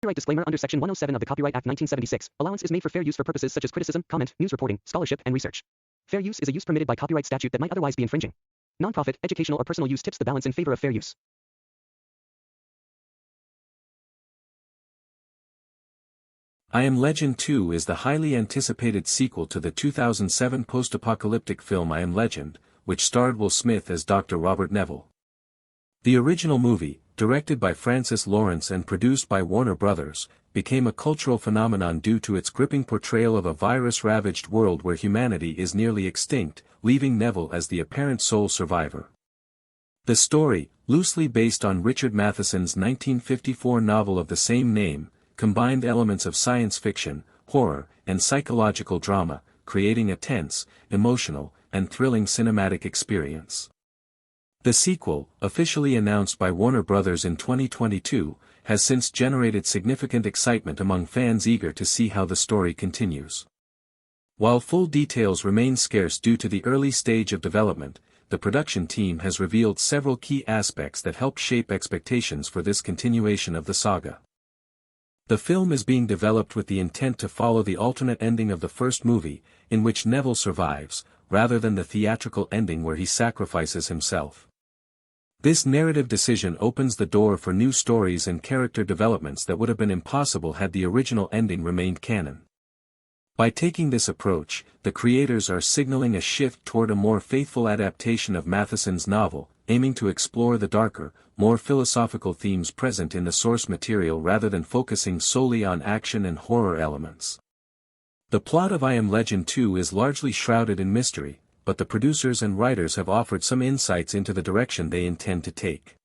Copyright disclaimer under Section 107 of the Copyright Act 1976. Allowance is made for fair use for purposes such as criticism, comment, news reporting, scholarship, and research. Fair use is a use permitted by copyright statute that might otherwise be infringing. Nonprofit, educational, or personal use tips the balance in favor of fair use. I Am Legend 2 is the highly anticipated sequel to the 2007 post-apocalyptic film I Am Legend, which starred Will Smith as Dr. Robert Neville. The original movie, directed by Francis Lawrence and produced by Warner Brothers, became a cultural phenomenon due to its gripping portrayal of a virus-ravaged world where humanity is nearly extinct, leaving Neville as the apparent sole survivor. The story, loosely based on Richard Matheson's 1954 novel of the same name, combined elements of science fiction, horror, and psychological drama, creating a tense, emotional, and thrilling cinematic experience. The sequel, officially announced by Warner Brothers in 2022, has since generated significant excitement among fans eager to see how the story continues. While full details remain scarce due to the early stage of development, the production team has revealed several key aspects that help shape expectations for this continuation of the saga. The film is being developed with the intent to follow the alternate ending of the first movie, in which Neville survives, rather than the theatrical ending where he sacrifices himself. This narrative decision opens the door for new stories and character developments that would have been impossible had the original ending remained canon. By taking this approach, the creators are signaling a shift toward a more faithful adaptation of Matheson's novel, aiming to explore the darker, more philosophical themes present in the source material rather than focusing solely on action and horror elements. The plot of I Am Legend 2 is largely shrouded in mystery, but the producers and writers have offered some insights into the direction they intend to take.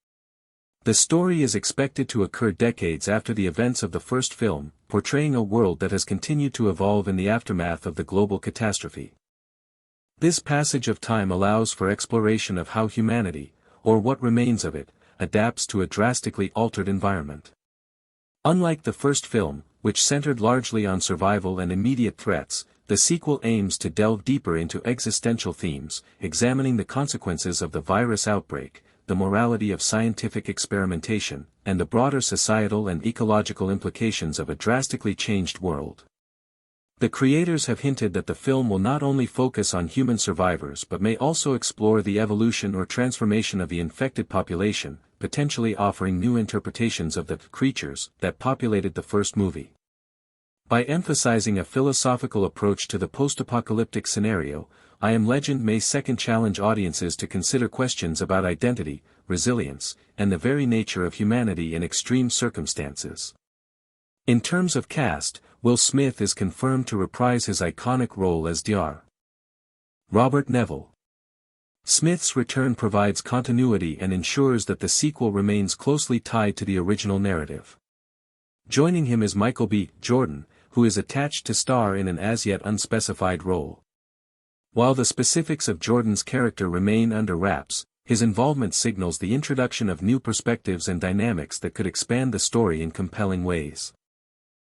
The story is expected to occur decades after the events of the first film, portraying a world that has continued to evolve in the aftermath of the global catastrophe. This passage of time allows for exploration of how humanity, or what remains of it, adapts to a drastically altered environment. Unlike the first film, which centered largely on survival and immediate threats, the sequel aims to delve deeper into existential themes, examining the consequences of the virus outbreak, the morality of scientific experimentation, and the broader societal and ecological implications of a drastically changed world. The creators have hinted that the film will not only focus on human survivors but may also explore the evolution or transformation of the infected population, potentially offering new interpretations of the creatures that populated the first movie. By emphasizing a philosophical approach to the post-apocalyptic scenario, I Am Legend may challenge audiences to consider questions about identity, resilience, and the very nature of humanity in extreme circumstances. In terms of cast, Will Smith is confirmed to reprise his iconic role as Dr. Robert Neville. Smith's return provides continuity and ensures that the sequel remains closely tied to the original narrative. Joining him is Michael B. Jordan, who is attached to star in an as-yet unspecified role. While the specifics of Jordan's character remain under wraps, his involvement signals the introduction of new perspectives and dynamics that could expand the story in compelling ways.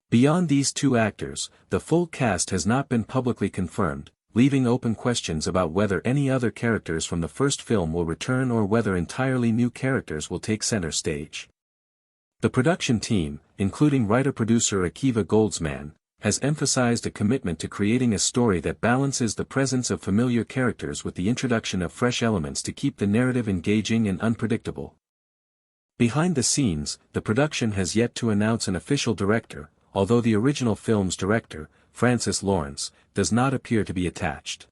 Beyond these two actors, the full cast has not been publicly confirmed, leaving open questions about whether any other characters from the first film will return or whether entirely new characters will take center stage. The production team, including writer-producer Akiva Goldsman, has emphasized a commitment to creating a story that balances the presence of familiar characters with the introduction of fresh elements to keep the narrative engaging and unpredictable. Behind the scenes, the production has yet to announce an official director, although the original film's director, Francis Lawrence, does not appear to be attached.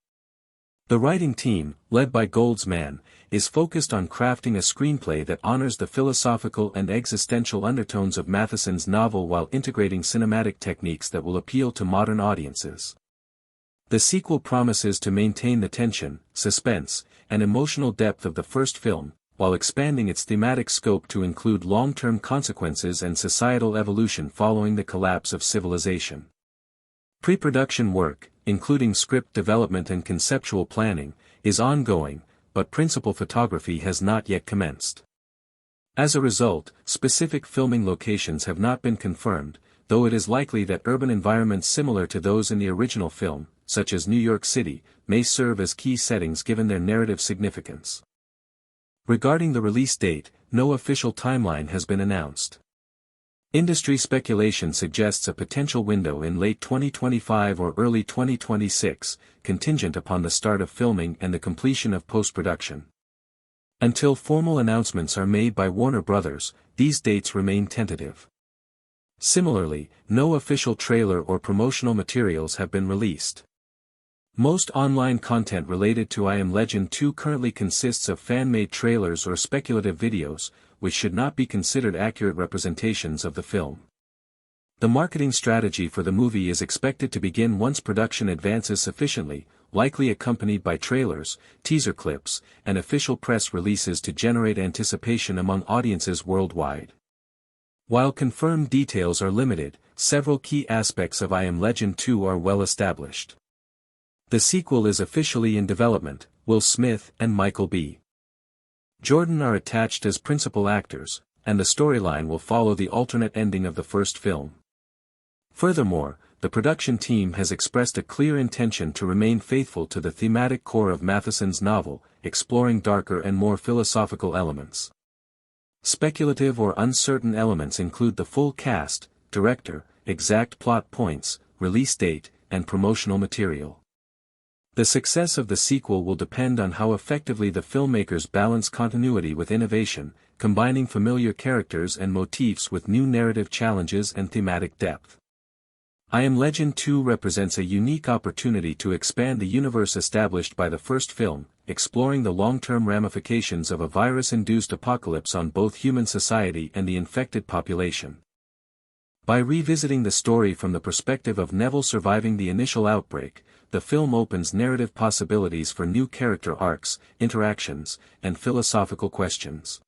The writing team, led by Goldsman, is focused on crafting a screenplay that honors the philosophical and existential undertones of Matheson's novel while integrating cinematic techniques that will appeal to modern audiences. The sequel promises to maintain the tension, suspense, and emotional depth of the first film, while expanding its thematic scope to include long-term consequences and societal evolution following the collapse of civilization. Pre-production work, including script development and conceptual planning, is ongoing, but principal photography has not yet commenced. As a result, specific filming locations have not been confirmed, though it is likely that urban environments similar to those in the original film, such as New York City, may serve as key settings given their narrative significance. Regarding the release date, no official timeline has been announced. Industry speculation suggests a potential window in late 2025 or early 2026, contingent upon the start of filming and the completion of post-production. Until formal announcements are made by Warner Bros., these dates remain tentative. Similarly, no official trailer or promotional materials have been released. Most online content related to I Am Legend 2 currently consists of fan-made trailers or speculative videos, which should not be considered accurate representations of the film. The marketing strategy for the movie is expected to begin once production advances sufficiently, likely accompanied by trailers, teaser clips, and official press releases to generate anticipation among audiences worldwide. While confirmed details are limited, several key aspects of I Am Legend 2 are well established. The sequel is officially in development. Will Smith and Michael B. Jordan are attached as principal actors, and the storyline will follow the alternate ending of the first film. Furthermore, the production team has expressed a clear intention to remain faithful to the thematic core of Matheson's novel, exploring darker and more philosophical elements. Speculative or uncertain elements include the full cast, director, exact plot points, release date, and promotional material. The success of the sequel will depend on how effectively the filmmakers balance continuity with innovation, combining familiar characters and motifs with new narrative challenges and thematic depth. I Am Legend 2 represents a unique opportunity to expand the universe established by the first film, exploring the long-term ramifications of a virus-induced apocalypse on both human society and the infected population. By revisiting the story from the perspective of Neville surviving the initial outbreak, the film opens narrative possibilities for new character arcs, interactions, and philosophical questions.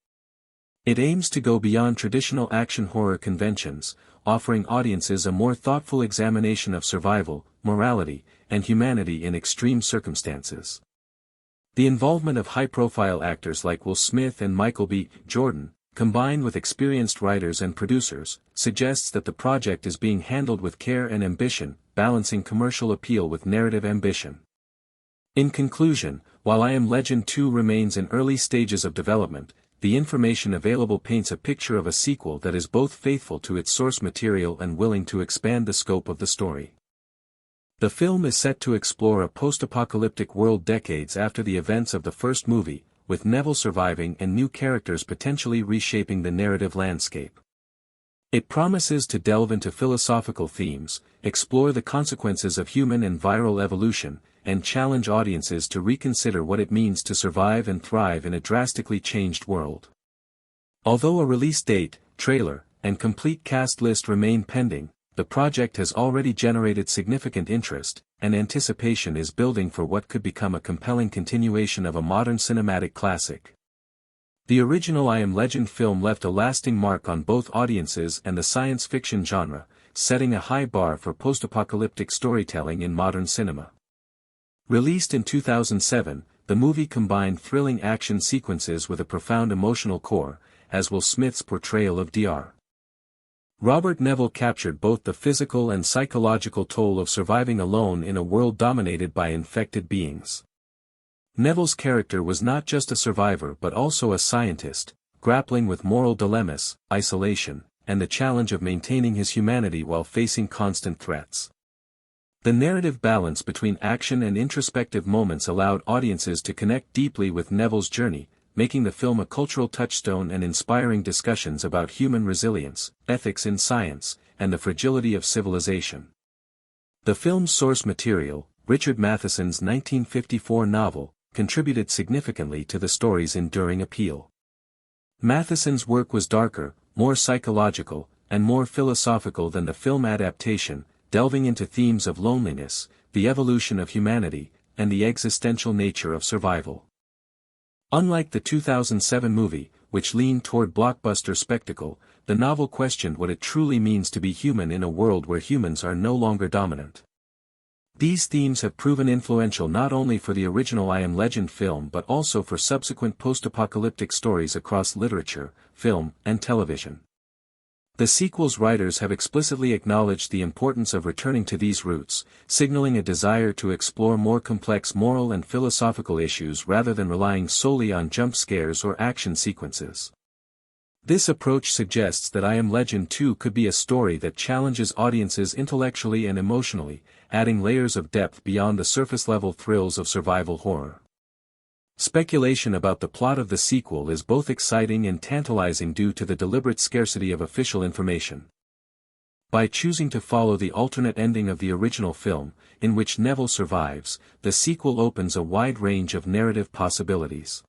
It aims to go beyond traditional action horror conventions, offering audiences a more thoughtful examination of survival, morality, and humanity in extreme circumstances. The involvement of high-profile actors like Will Smith and Michael B. Jordan, combined with experienced writers and producers, suggests that the project is being handled with care and ambition, balancing commercial appeal with narrative ambition. In conclusion, while I Am Legend 2 remains in early stages of development, the information available paints a picture of a sequel that is both faithful to its source material and willing to expand the scope of the story. The film is set to explore a post-apocalyptic world decades after the events of the first movie, with Neville surviving and new characters potentially reshaping the narrative landscape. It promises to delve into philosophical themes, explore the consequences of human and viral evolution, and challenge audiences to reconsider what it means to survive and thrive in a drastically changed world. Although a release date, trailer, and complete cast list remain pending, the project has already generated significant interest, and anticipation is building for what could become a compelling continuation of a modern cinematic classic. The original I Am Legend film left a lasting mark on both audiences and the science fiction genre, setting a high bar for post-apocalyptic storytelling in modern cinema. Released in 2007, the movie combined thrilling action sequences with a profound emotional core, as Will Smith's portrayal of Dr. Robert Neville captured both the physical and psychological toll of surviving alone in a world dominated by infected beings. Neville's character was not just a survivor but also a scientist, grappling with moral dilemmas, isolation, and the challenge of maintaining his humanity while facing constant threats. The narrative balance between action and introspective moments allowed audiences to connect deeply with Neville's journey, making the film a cultural touchstone and inspiring discussions about human resilience, ethics in science, and the fragility of civilization. The film's source material, Richard Matheson's 1954 novel, contributed significantly to the story's enduring appeal. Matheson's work was darker, more psychological, and more philosophical than the film adaptation, delving into themes of loneliness, the evolution of humanity, and the existential nature of survival. Unlike the 2007 movie, which leaned toward blockbuster spectacle, the novel questioned what it truly means to be human in a world where humans are no longer dominant. These themes have proven influential not only for the original I Am Legend film but also for subsequent post-apocalyptic stories across literature, film, and television. The sequel's writers have explicitly acknowledged the importance of returning to these roots, signaling a desire to explore more complex moral and philosophical issues rather than relying solely on jump scares or action sequences. This approach suggests that I Am Legend 2 could be a story that challenges audiences intellectually and emotionally, adding layers of depth beyond the surface-level thrills of survival horror. Speculation about the plot of the sequel is both exciting and tantalizing due to the deliberate scarcity of official information. By choosing to follow the alternate ending of the original film, in which Neville survives, the sequel opens a wide range of narrative possibilities.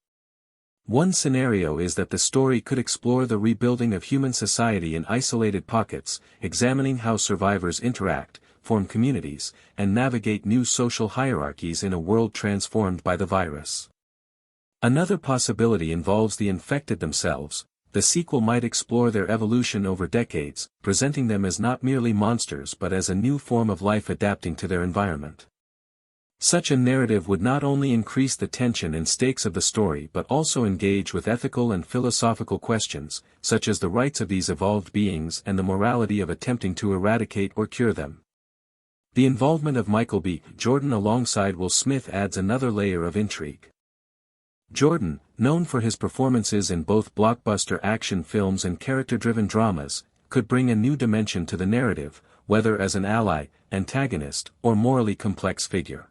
One scenario is that the story could explore the rebuilding of human society in isolated pockets, examining how survivors interact, form communities, and navigate new social hierarchies in a world transformed by the virus. Another possibility involves the infected themselves. The sequel might explore their evolution over decades, presenting them as not merely monsters but as a new form of life adapting to their environment. Such a narrative would not only increase the tension and stakes of the story but also engage with ethical and philosophical questions, such as the rights of these evolved beings and the morality of attempting to eradicate or cure them. The involvement of Michael B. Jordan alongside Will Smith adds another layer of intrigue. Jordan, known for his performances in both blockbuster action films and character-driven dramas, could bring a new dimension to the narrative, whether as an ally, antagonist, or morally complex figure.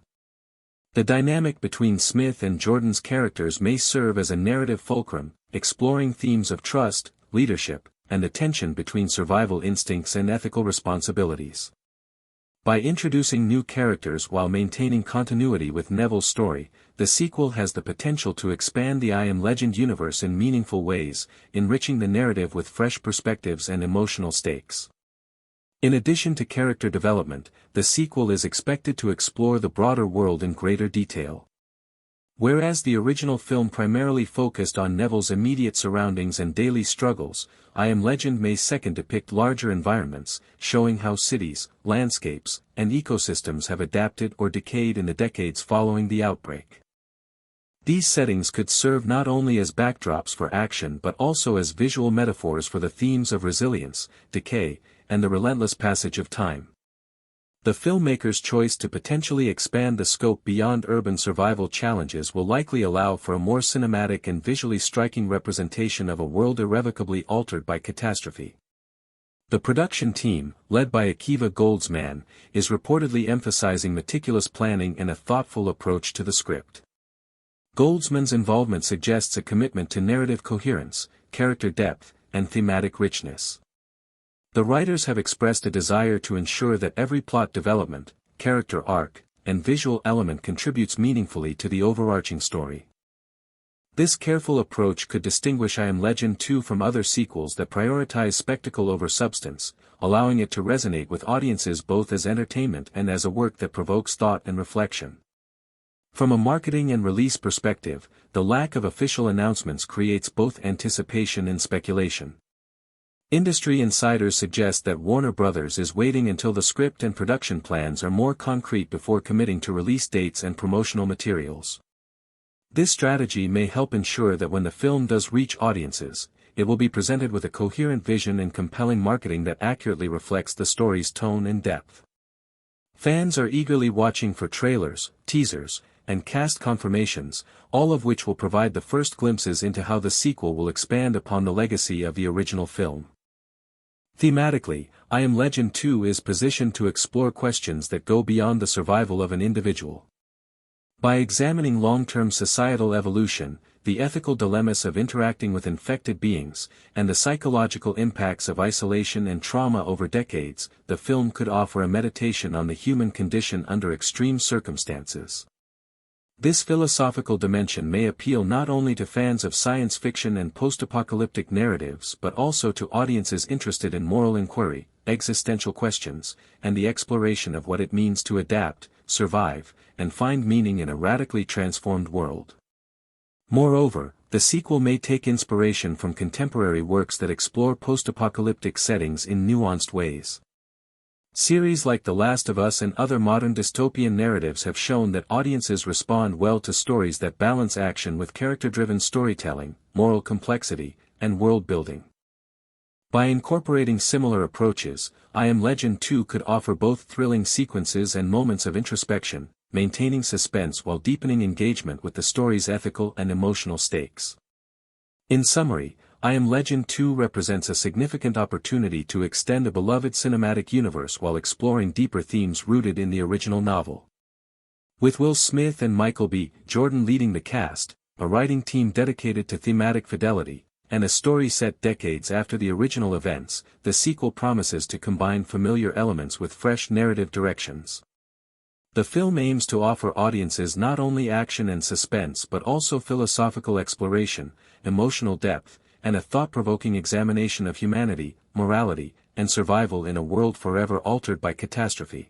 The dynamic between Smith and Jordan's characters may serve as a narrative fulcrum, exploring themes of trust, leadership, and the tension between survival instincts and ethical responsibilities. By introducing new characters while maintaining continuity with Neville's story, the sequel has the potential to expand the I Am Legend universe in meaningful ways, enriching the narrative with fresh perspectives and emotional stakes. In addition to character development, the sequel is expected to explore the broader world in greater detail. Whereas the original film primarily focused on Neville's immediate surroundings and daily struggles, I Am Legend may second depict larger environments, showing how cities, landscapes, and ecosystems have adapted or decayed in the decades following the outbreak. These settings could serve not only as backdrops for action but also as visual metaphors for the themes of resilience, decay, and the relentless passage of time. The filmmaker's choice to potentially expand the scope beyond urban survival challenges will likely allow for a more cinematic and visually striking representation of a world irrevocably altered by catastrophe. The production team, led by Akiva Goldsman, is reportedly emphasizing meticulous planning and a thoughtful approach to the script. Goldsman's involvement suggests a commitment to narrative coherence, character depth, and thematic richness. The writers have expressed a desire to ensure that every plot development, character arc, and visual element contributes meaningfully to the overarching story. This careful approach could distinguish I Am Legend 2 from other sequels that prioritize spectacle over substance, allowing it to resonate with audiences both as entertainment and as a work that provokes thought and reflection. From a marketing and release perspective, the lack of official announcements creates both anticipation and speculation. Industry insiders suggest that Warner Bros. Is waiting until the script and production plans are more concrete before committing to release dates and promotional materials. This strategy may help ensure that when the film does reach audiences, it will be presented with a coherent vision and compelling marketing that accurately reflects the story's tone and depth. Fans are eagerly watching for trailers, teasers, and cast confirmations, all of which will provide the first glimpses into how the sequel will expand upon the legacy of the original film. Thematically, I Am Legend 2 is positioned to explore questions that go beyond the survival of an individual. By examining long-term societal evolution, the ethical dilemmas of interacting with infected beings, and the psychological impacts of isolation and trauma over decades, the film could offer a meditation on the human condition under extreme circumstances. This philosophical dimension may appeal not only to fans of science fiction and post-apocalyptic narratives but also to audiences interested in moral inquiry, existential questions, and the exploration of what it means to adapt, survive, and find meaning in a radically transformed world. Moreover, the sequel may take inspiration from contemporary works that explore post-apocalyptic settings in nuanced ways. Series like The Last of Us and other modern dystopian narratives have shown that audiences respond well to stories that balance action with character-driven storytelling, moral complexity, and world-building. By incorporating similar approaches, I Am Legend 2 could offer both thrilling sequences and moments of introspection, maintaining suspense while deepening engagement with the story's ethical and emotional stakes. In summary, I Am Legend 2 represents a significant opportunity to extend a beloved cinematic universe while exploring deeper themes rooted in the original novel. With Will Smith and Michael B. Jordan leading the cast, a writing team dedicated to thematic fidelity, and a story set decades after the original events, the sequel promises to combine familiar elements with fresh narrative directions. The film aims to offer audiences not only action and suspense but also philosophical exploration, emotional depth, and a thought-provoking examination of humanity, morality, and survival in a world forever altered by catastrophe.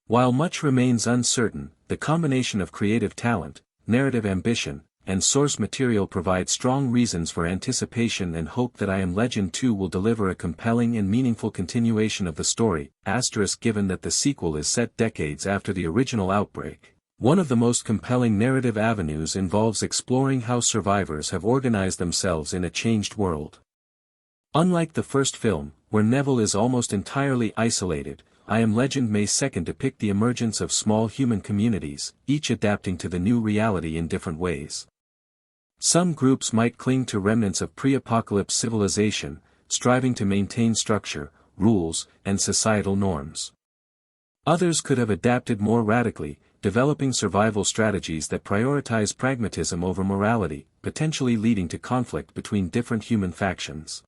While much remains uncertain, the combination of creative talent, narrative ambition, and source material provide strong reasons for anticipation and hope that I Am Legend 2 will deliver a compelling and meaningful continuation of the story, given that the sequel is set decades after the original outbreak. One of the most compelling narrative avenues involves exploring how survivors have organized themselves in a changed world. Unlike the first film, where Neville is almost entirely isolated, I Am Legend may second depict the emergence of small human communities, each adapting to the new reality in different ways. Some groups might cling to remnants of pre-apocalypse civilization, striving to maintain structure, rules, and societal norms. Others could have adapted more radically, developing survival strategies that prioritize pragmatism over morality, potentially leading to conflict between different human factions.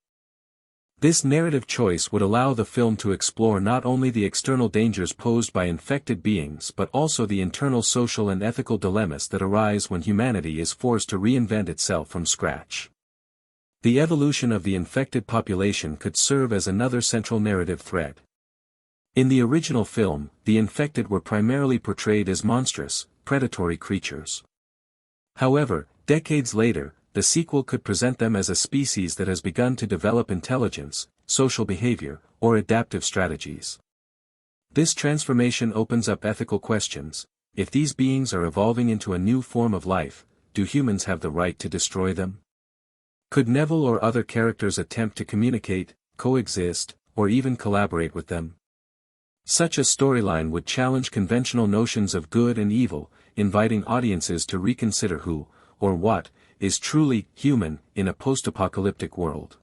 This narrative choice would allow the film to explore not only the external dangers posed by infected beings but also the internal social and ethical dilemmas that arise when humanity is forced to reinvent itself from scratch. The evolution of the infected population could serve as another central narrative thread. In the original film, the infected were primarily portrayed as monstrous, predatory creatures. However, decades later, the sequel could present them as a species that has begun to develop intelligence, social behavior, or adaptive strategies. This transformation opens up ethical questions. If these beings are evolving into a new form of life, do humans have the right to destroy them? Could Neville or other characters attempt to communicate, coexist, or even collaborate with them? Such a storyline would challenge conventional notions of good and evil, inviting audiences to reconsider who, or what, is truly human in a post-apocalyptic world.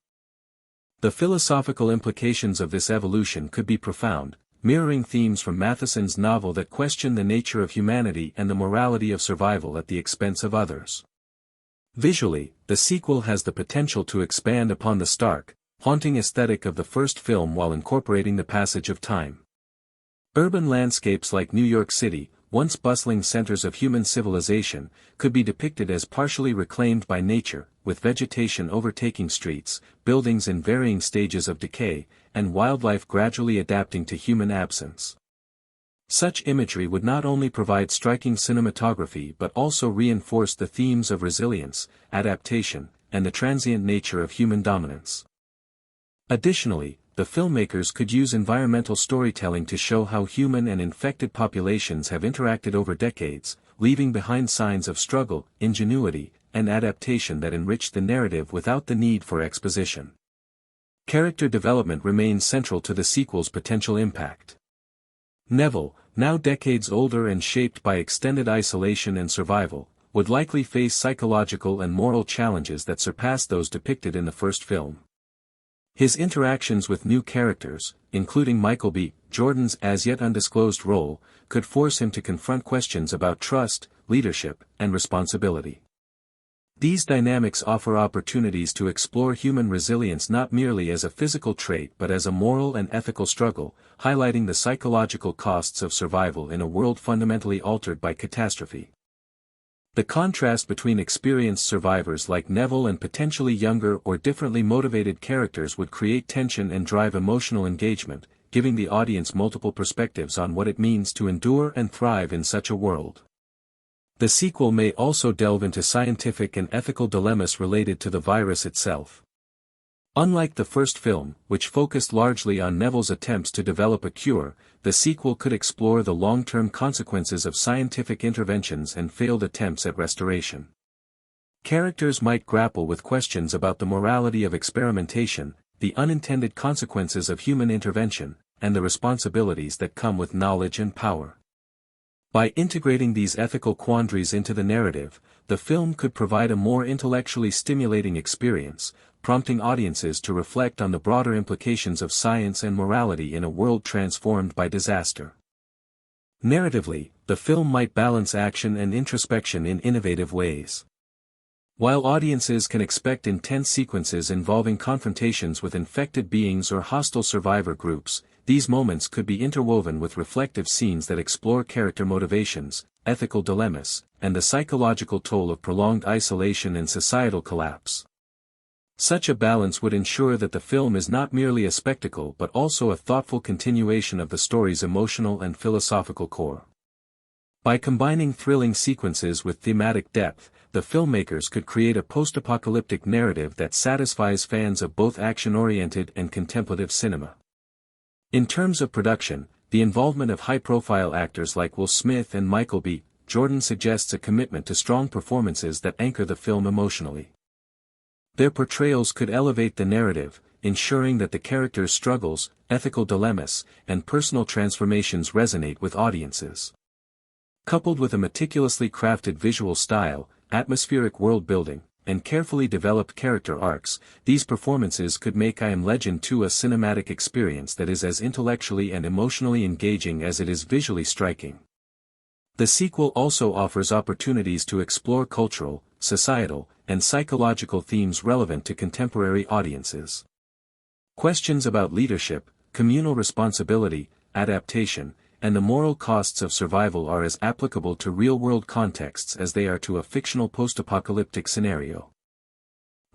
The philosophical implications of this evolution could be profound, mirroring themes from Matheson's novel that question the nature of humanity and the morality of survival at the expense of others. Visually, the sequel has the potential to expand upon the stark, haunting aesthetic of the first film while incorporating the passage of time. Urban landscapes like New York City, once bustling centers of human civilization, could be depicted as partially reclaimed by nature, with vegetation overtaking streets, buildings in varying stages of decay, and wildlife gradually adapting to human absence. Such imagery would not only provide striking cinematography but also reinforce the themes of resilience, adaptation, and the transient nature of human dominance. Additionally, the filmmakers could use environmental storytelling to show how human and infected populations have interacted over decades, leaving behind signs of struggle, ingenuity, and adaptation that enrich the narrative without the need for exposition. Character development remains central to the sequel's potential impact. Neville, now decades older and shaped by extended isolation and survival, would likely face psychological and moral challenges that surpass those depicted in the first film. His interactions with new characters, including Michael B. Jordan's as-yet undisclosed role, could force him to confront questions about trust, leadership, and responsibility. These dynamics offer opportunities to explore human resilience not merely as a physical trait but as a moral and ethical struggle, highlighting the psychological costs of survival in a world fundamentally altered by catastrophe. The contrast between experienced survivors like Neville and potentially younger or differently motivated characters would create tension and drive emotional engagement, giving the audience multiple perspectives on what it means to endure and thrive in such a world. The sequel may also delve into scientific and ethical dilemmas related to the virus itself. Unlike the first film, which focused largely on Neville's attempts to develop a cure, the sequel could explore the long-term consequences of scientific interventions and failed attempts at restoration. Characters might grapple with questions about the morality of experimentation, the unintended consequences of human intervention, and the responsibilities that come with knowledge and power. By integrating these ethical quandaries into the narrative, the film could provide a more intellectually stimulating experience, prompting audiences to reflect on the broader implications of science and morality in a world transformed by disaster. Narratively, the film might balance action and introspection in innovative ways. While audiences can expect intense sequences involving confrontations with infected beings or hostile survivor groups, these moments could be interwoven with reflective scenes that explore character motivations, ethical dilemmas, and the psychological toll of prolonged isolation and societal collapse. Such a balance would ensure that the film is not merely a spectacle but also a thoughtful continuation of the story's emotional and philosophical core. By combining thrilling sequences with thematic depth, the filmmakers could create a post-apocalyptic narrative that satisfies fans of both action-oriented and contemplative cinema. In terms of production, the involvement of high-profile actors like Will Smith and Michael B. Jordan suggests a commitment to strong performances that anchor the film emotionally. Their portrayals could elevate the narrative, ensuring that the characters' struggles, ethical dilemmas, and personal transformations resonate with audiences. Coupled with a meticulously crafted visual style, atmospheric world building, and carefully developed character arcs, these performances could make I Am Legend 2 a cinematic experience that is as intellectually and emotionally engaging as it is visually striking. The sequel also offers opportunities to explore cultural, societal, and psychological themes relevant to contemporary audiences. Questions about leadership, communal responsibility, adaptation, and the moral costs of survival are as applicable to real-world contexts as they are to a fictional post-apocalyptic scenario.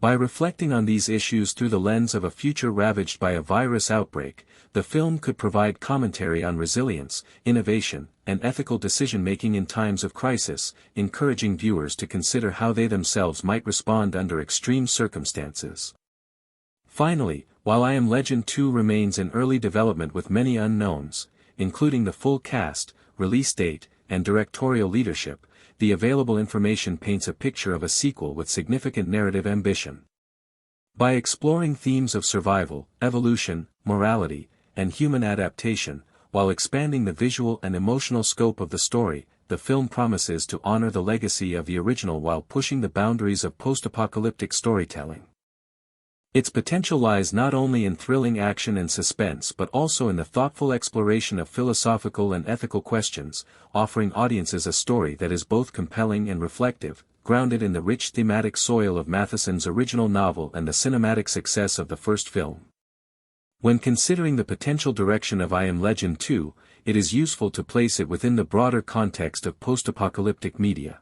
By reflecting on these issues through the lens of a future ravaged by a virus outbreak, the film could provide commentary on resilience, innovation, and ethical decision-making in times of crisis, encouraging viewers to consider how they themselves might respond under extreme circumstances. Finally, while I Am Legend 2 remains in early development with many unknowns, including the full cast, release date, and directorial leadership, the available information paints a picture of a sequel with significant narrative ambition. By exploring themes of survival, evolution, morality, and human adaptation, while expanding the visual and emotional scope of the story, the film promises to honor the legacy of the original while pushing the boundaries of post-apocalyptic storytelling. Its potential lies not only in thrilling action and suspense but also in the thoughtful exploration of philosophical and ethical questions, offering audiences a story that is both compelling and reflective, grounded in the rich thematic soil of Matheson's original novel and the cinematic success of the first film. When considering the potential direction of I Am Legend 2, it is useful to place it within the broader context of post-apocalyptic media.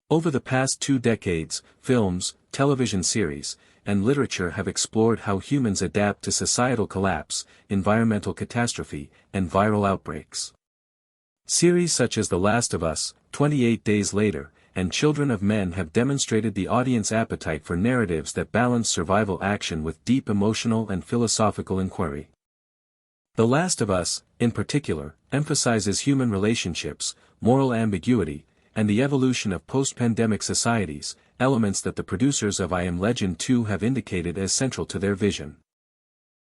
Over the past 2 decades, films, television series, and literature have explored how humans adapt to societal collapse, environmental catastrophe, and viral outbreaks. Series such as The Last of Us, 28 Days Later, and Children of Men have demonstrated the audience appetite for narratives that balance survival action with deep emotional and philosophical inquiry. The Last of Us, in particular, emphasizes human relationships, moral ambiguity, and the evolution of post-pandemic societies, elements that the producers of I Am Legend 2 have indicated as central to their vision.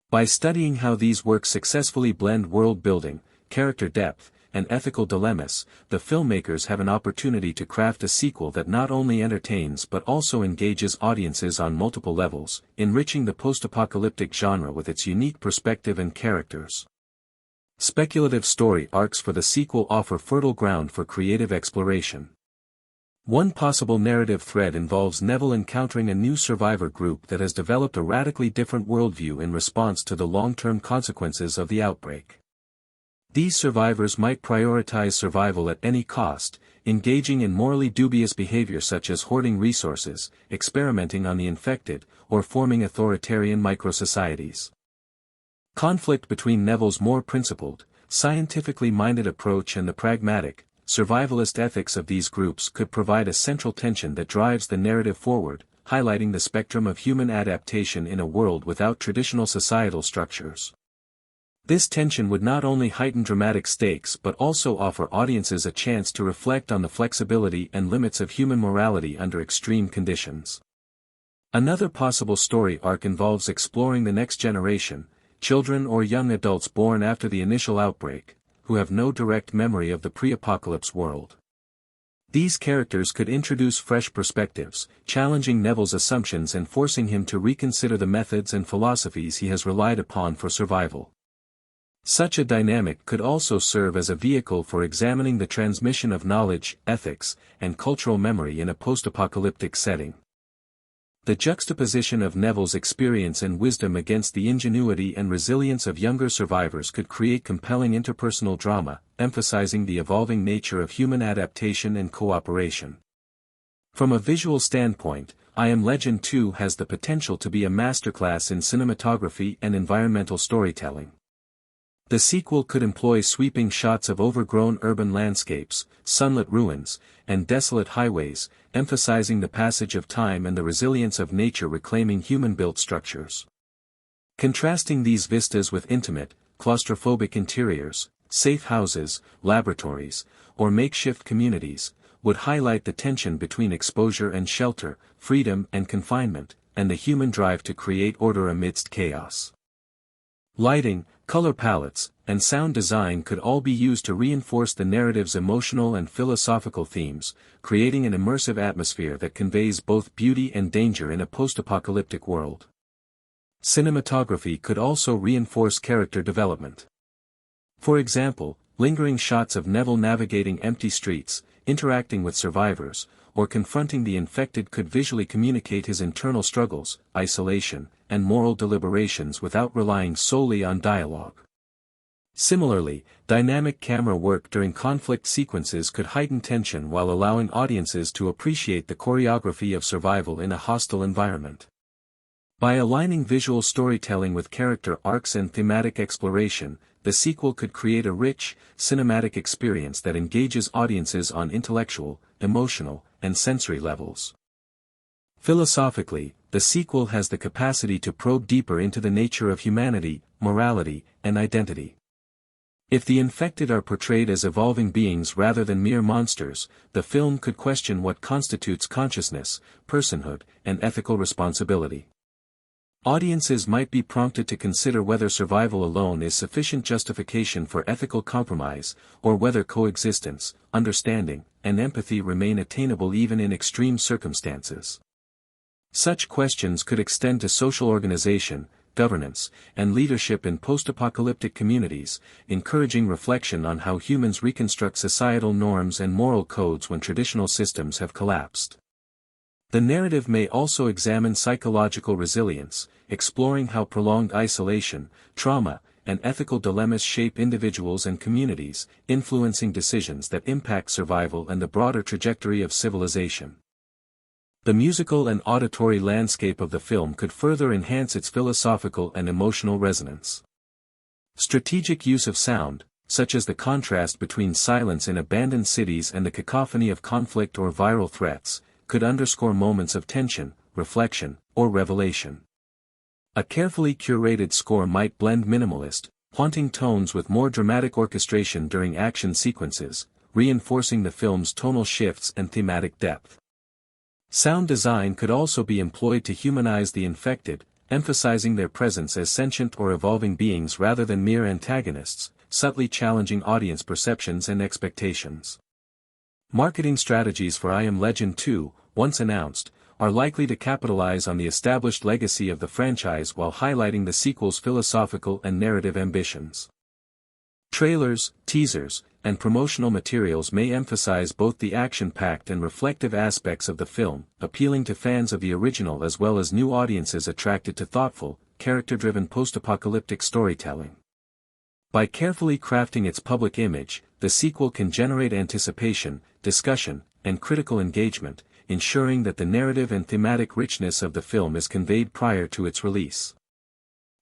By studying how these works successfully blend world-building, character depth, and ethical dilemmas, the filmmakers have an opportunity to craft a sequel that not only entertains but also engages audiences on multiple levels, enriching the post-apocalyptic genre with its unique perspective and characters. Speculative story arcs for the sequel offer fertile ground for creative exploration. One possible narrative thread involves Neville encountering a new survivor group that has developed a radically different worldview in response to the long-term consequences of the outbreak. These survivors might prioritize survival at any cost, engaging in morally dubious behavior such as hoarding resources, experimenting on the infected, or forming authoritarian microsocieties. Conflict between Neville's more principled, scientifically minded approach and the pragmatic, survivalist ethics of these groups could provide a central tension that drives the narrative forward, highlighting the spectrum of human adaptation in a world without traditional societal structures. This tension would not only heighten dramatic stakes but also offer audiences a chance to reflect on the flexibility and limits of human morality under extreme conditions. Another possible story arc involves exploring the next generation, children or young adults born after the initial outbreak, who have no direct memory of the pre-apocalypse world. These characters could introduce fresh perspectives, challenging Neville's assumptions and forcing him to reconsider the methods and philosophies he has relied upon for survival. Such a dynamic could also serve as a vehicle for examining the transmission of knowledge, ethics, and cultural memory in a post-apocalyptic setting. The juxtaposition of Neville's experience and wisdom against the ingenuity and resilience of younger survivors could create compelling interpersonal drama, emphasizing the evolving nature of human adaptation and cooperation. From a visual standpoint, I Am Legend 2 has the potential to be a masterclass in cinematography and environmental storytelling. The sequel could employ sweeping shots of overgrown urban landscapes, sunlit ruins, and desolate highways, emphasizing the passage of time and the resilience of nature reclaiming human-built structures. Contrasting these vistas with intimate, claustrophobic interiors, safe houses, laboratories, or makeshift communities, would highlight the tension between exposure and shelter, freedom and confinement, and the human drive to create order amidst chaos. Lighting, color palettes, and sound design could all be used to reinforce the narrative's emotional and philosophical themes, creating an immersive atmosphere that conveys both beauty and danger in a post-apocalyptic world. Cinematography could also reinforce character development. For example, lingering shots of Neville navigating empty streets, interacting with survivors, or confronting the infected could visually communicate his internal struggles, isolation, and moral deliberations without relying solely on dialogue. Similarly, dynamic camera work during conflict sequences could heighten tension while allowing audiences to appreciate the choreography of survival in a hostile environment. By aligning visual storytelling with character arcs and thematic exploration, the sequel could create a rich, cinematic experience that engages audiences on intellectual, emotional, and sensory levels. Philosophically, the sequel has the capacity to probe deeper into the nature of humanity, morality, and identity. If the infected are portrayed as evolving beings rather than mere monsters, the film could question what constitutes consciousness, personhood, and ethical responsibility. Audiences might be prompted to consider whether survival alone is sufficient justification for ethical compromise, or whether coexistence, understanding, and empathy remain attainable even in extreme circumstances. Such questions could extend to social organization, governance, and leadership in post-apocalyptic communities, encouraging reflection on how humans reconstruct societal norms and moral codes when traditional systems have collapsed. The narrative may also examine psychological resilience, exploring how prolonged isolation, trauma, and ethical dilemmas shape individuals and communities, influencing decisions that impact survival and the broader trajectory of civilization. The musical and auditory landscape of the film could further enhance its philosophical and emotional resonance. Strategic use of sound, such as the contrast between silence in abandoned cities and the cacophony of conflict or viral threats, could underscore moments of tension, reflection, or revelation. A carefully curated score might blend minimalist, haunting tones with more dramatic orchestration during action sequences, reinforcing the film's tonal shifts and thematic depth. Sound design could also be employed to humanize the infected, emphasizing their presence as sentient or evolving beings rather than mere antagonists, subtly challenging audience perceptions and expectations. Marketing strategies for I Am Legend 2, once announced, are likely to capitalize on the established legacy of the franchise while highlighting the sequel's philosophical and narrative ambitions. Trailers, teasers, and promotional materials may emphasize both the action-packed and reflective aspects of the film, appealing to fans of the original as well as new audiences attracted to thoughtful, character-driven post-apocalyptic storytelling. By carefully crafting its public image, the sequel can generate anticipation, discussion, and critical engagement, ensuring that the narrative and thematic richness of the film is conveyed prior to its release.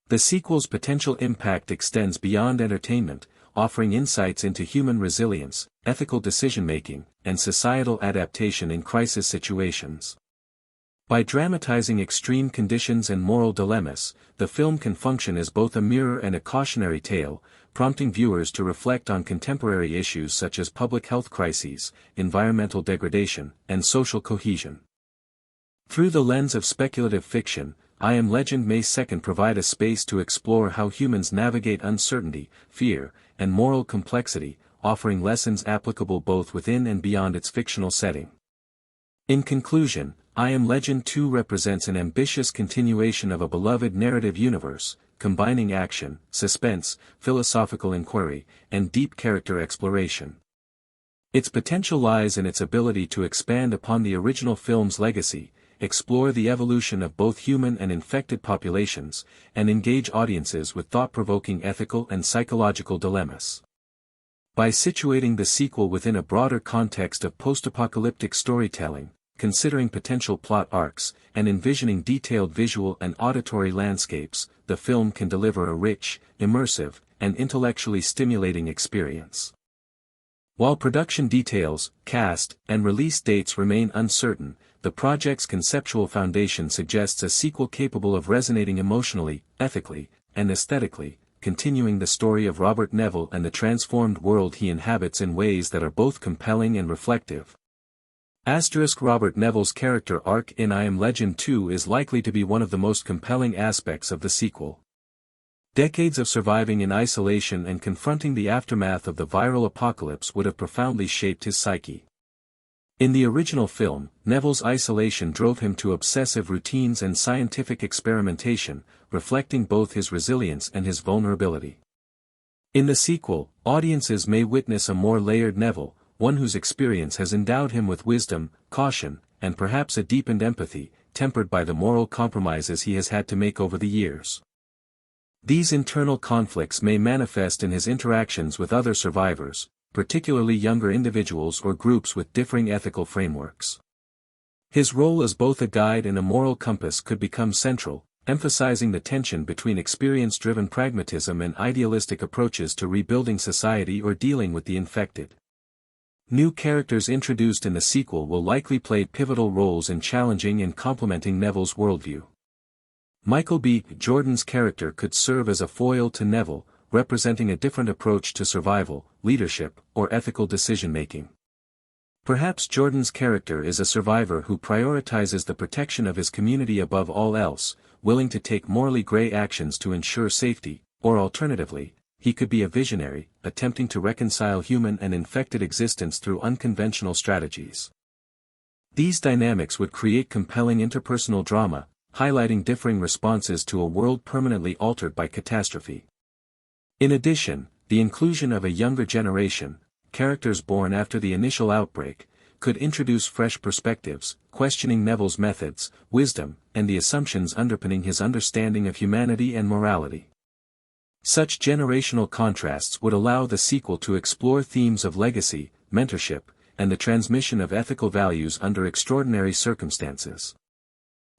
The sequel's potential impact extends beyond entertainment, offering insights into human resilience, ethical decision-making, and societal adaptation in crisis situations. By dramatizing extreme conditions and moral dilemmas, the film can function as both a mirror and a cautionary tale, prompting viewers to reflect on contemporary issues such as public health crises, environmental degradation, and social cohesion. Through the lens of speculative fiction, I Am Legend may second provide a space to explore how humans navigate uncertainty, fear, and moral complexity, offering lessons applicable both within and beyond its fictional setting. In conclusion, I Am Legend 2 represents an ambitious continuation of a beloved narrative universe, combining action, suspense, philosophical inquiry, and deep character exploration. Its potential lies in its ability to expand upon the original film's legacy, explore the evolution of both human and infected populations, and engage audiences with thought-provoking ethical and psychological dilemmas. By situating the sequel within a broader context of post-apocalyptic storytelling, considering potential plot arcs, and envisioning detailed visual and auditory landscapes, the film can deliver a rich, immersive, and intellectually stimulating experience. While production details, cast, and release dates remain uncertain, the project's conceptual foundation suggests a sequel capable of resonating emotionally, ethically, and aesthetically, continuing the story of Robert Neville and the transformed world he inhabits in ways that are both compelling and reflective. Robert Neville's character arc in I Am Legend 2 is likely to be one of the most compelling aspects of the sequel. Decades of surviving in isolation and confronting the aftermath of the viral apocalypse would have profoundly shaped his psyche. In the original film, Neville's isolation drove him to obsessive routines and scientific experimentation, reflecting both his resilience and his vulnerability. In the sequel, audiences may witness a more layered Neville, one whose experience has endowed him with wisdom, caution, and perhaps a deepened empathy, tempered by the moral compromises he has had to make over the years. These internal conflicts may manifest in his interactions with other survivors, particularly younger individuals or groups with differing ethical frameworks. His role as both a guide and a moral compass could become central, emphasizing the tension between experience-driven pragmatism and idealistic approaches to rebuilding society or dealing with the infected. New characters introduced in the sequel will likely play pivotal roles in challenging and complementing Neville's worldview. Michael B. Jordan's character could serve as a foil to Neville, representing a different approach to survival, leadership, or ethical decision-making. Perhaps Jordan's character is a survivor who prioritizes the protection of his community above all else, willing to take morally gray actions to ensure safety, or alternatively, he could be a visionary, attempting to reconcile human and infected existence through unconventional strategies. These dynamics would create compelling interpersonal drama, highlighting differing responses to a world permanently altered by catastrophe. In addition, the inclusion of a younger generation, characters born after the initial outbreak, could introduce fresh perspectives, questioning Neville's methods, wisdom, and the assumptions underpinning his understanding of humanity and morality. Such generational contrasts would allow the sequel to explore themes of legacy, mentorship, and the transmission of ethical values under extraordinary circumstances.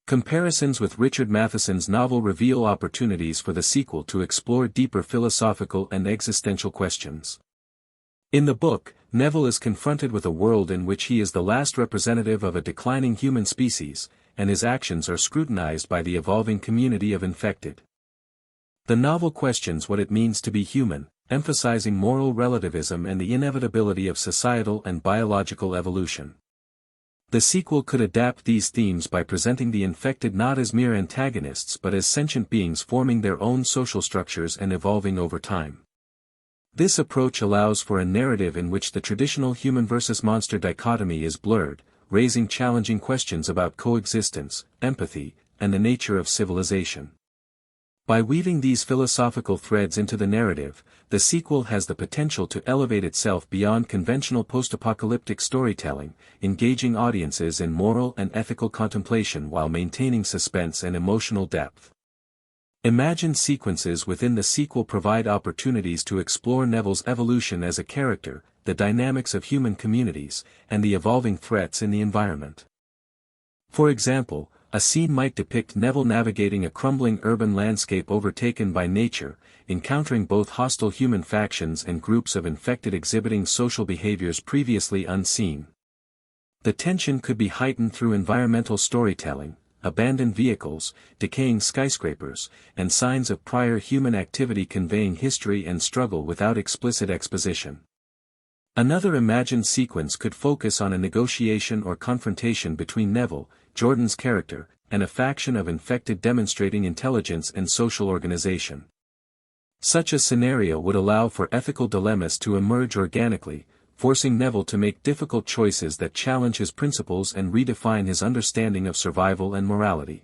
Comparisons with Richard Matheson's novel reveal opportunities for the sequel to explore deeper philosophical and existential questions. In the book, Neville is confronted with a world in which he is the last representative of a declining human species, and his actions are scrutinized by the evolving community of infected. The novel questions what it means to be human, emphasizing moral relativism and the inevitability of societal and biological evolution. The sequel could adapt these themes by presenting the infected not as mere antagonists but as sentient beings forming their own social structures and evolving over time. This approach allows for a narrative in which the traditional human versus monster dichotomy is blurred, raising challenging questions about coexistence, empathy, and the nature of civilization. By weaving these philosophical threads into the narrative, the sequel has the potential to elevate itself beyond conventional post-apocalyptic storytelling, engaging audiences in moral and ethical contemplation while maintaining suspense and emotional depth. Imagined sequences within the sequel provide opportunities to explore Neville's evolution as a character, the dynamics of human communities, and the evolving threats in the environment. For example, a scene might depict Neville navigating a crumbling urban landscape overtaken by nature, encountering both hostile human factions and groups of infected exhibiting social behaviors previously unseen. The tension could be heightened through environmental storytelling, abandoned vehicles, decaying skyscrapers, and signs of prior human activity conveying history and struggle without explicit exposition. Another imagined sequence could focus on a negotiation or confrontation between Neville, Jordan's character, and a faction of infected demonstrating intelligence and social organization. Such a scenario would allow for ethical dilemmas to emerge organically, forcing Neville to make difficult choices that challenge his principles and redefine his understanding of survival and morality.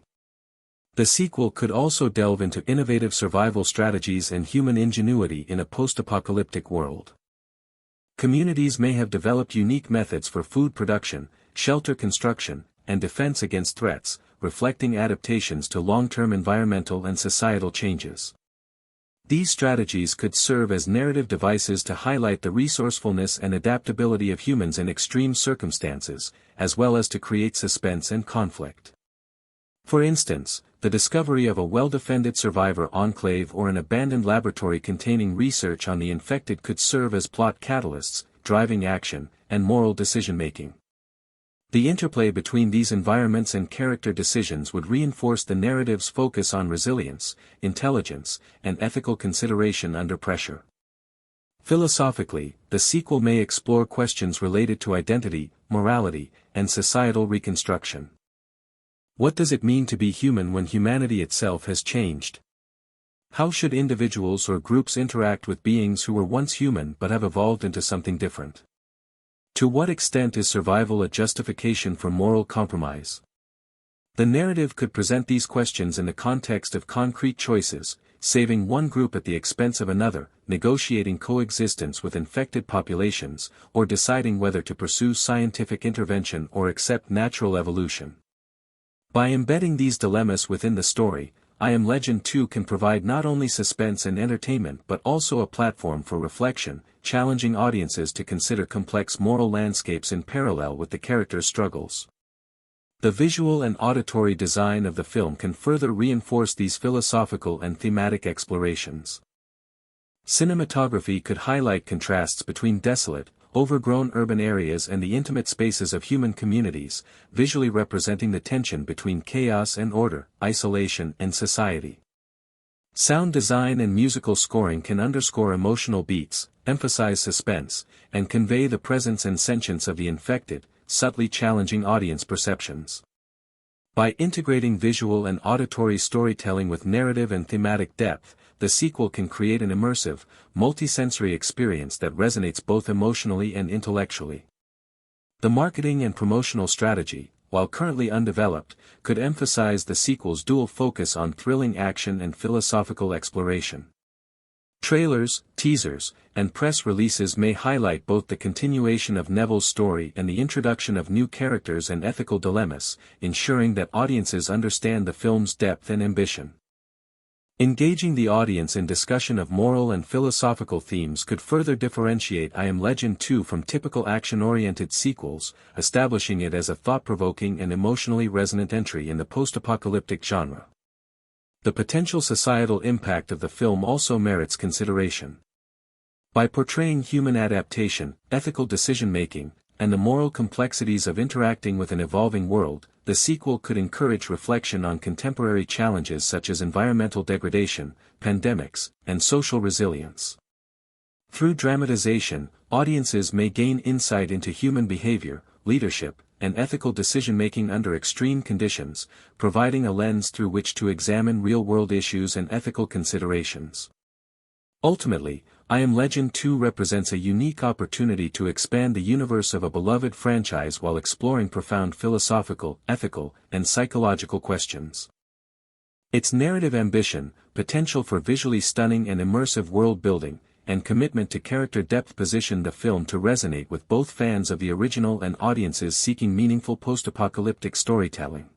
The sequel could also delve into innovative survival strategies and human ingenuity in a post-apocalyptic world. Communities may have developed unique methods for food production, shelter construction, and defense against threats, reflecting adaptations to long-term environmental and societal changes. These strategies could serve as narrative devices to highlight the resourcefulness and adaptability of humans in extreme circumstances, as well as to create suspense and conflict. For instance, the discovery of a well-defended survivor enclave or an abandoned laboratory containing research on the infected could serve as plot catalysts, driving action, and moral decision-making. The interplay between these environments and character decisions would reinforce the narrative's focus on resilience, intelligence, and ethical consideration under pressure. Philosophically, the sequel may explore questions related to identity, morality, and societal reconstruction. What does it mean to be human when humanity itself has changed? How should individuals or groups interact with beings who were once human but have evolved into something different? To what extent is survival a justification for moral compromise? The narrative could present these questions in the context of concrete choices, saving one group at the expense of another, negotiating coexistence with infected populations, or deciding whether to pursue scientific intervention or accept natural evolution. By embedding these dilemmas within the story, I Am Legend 2 can provide not only suspense and entertainment but also a platform for reflection, challenging audiences to consider complex moral landscapes in parallel with the characters' struggles. The visual and auditory design of the film can further reinforce these philosophical and thematic explorations. Cinematography could highlight contrasts between desolate, overgrown urban areas and the intimate spaces of human communities, visually representing the tension between chaos and order, isolation and society. Sound design and musical scoring can underscore emotional beats, emphasize suspense, and convey the presence and sentience of the infected, subtly challenging audience perceptions. By integrating visual and auditory storytelling with narrative and thematic depth, the sequel can create an immersive, multisensory experience that resonates both emotionally and intellectually. The marketing and promotional strategy, while currently undeveloped, could emphasize the sequel's dual focus on thrilling action and philosophical exploration. Trailers, teasers, and press releases may highlight both the continuation of Neville's story and the introduction of new characters and ethical dilemmas, ensuring that audiences understand the film's depth and ambition. Engaging the audience in discussion of moral and philosophical themes could further differentiate I Am Legend 2 from typical action-oriented sequels, establishing it as a thought-provoking and emotionally resonant entry in the post-apocalyptic genre. The potential societal impact of the film also merits consideration. By portraying human adaptation, ethical decision-making, and the moral complexities of interacting with an evolving world, the sequel could encourage reflection on contemporary challenges such as environmental degradation, pandemics, and social resilience. Through dramatization, audiences may gain insight into human behavior, leadership, and ethical decision-making under extreme conditions, providing a lens through which to examine real-world issues and ethical considerations. Ultimately, I Am Legend 2 represents a unique opportunity to expand the universe of a beloved franchise while exploring profound philosophical, ethical, and psychological questions. Its narrative ambition, potential for visually stunning and immersive world-building, and commitment to character depth position the film to resonate with both fans of the original and audiences seeking meaningful post-apocalyptic storytelling.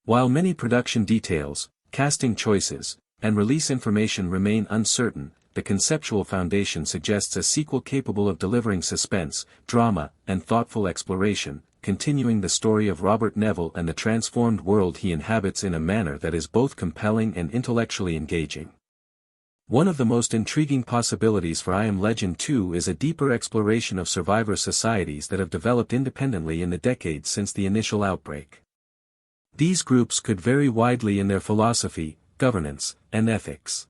While many production details, casting choices, and release information remain uncertain, the conceptual foundation suggests a sequel capable of delivering suspense, drama, and thoughtful exploration, continuing the story of Robert Neville and the transformed world he inhabits in a manner that is both compelling and intellectually engaging. One of the most intriguing possibilities for I Am Legend 2 is a deeper exploration of survivor societies that have developed independently in the decades since the initial outbreak. These groups could vary widely in their philosophy, governance, and ethics.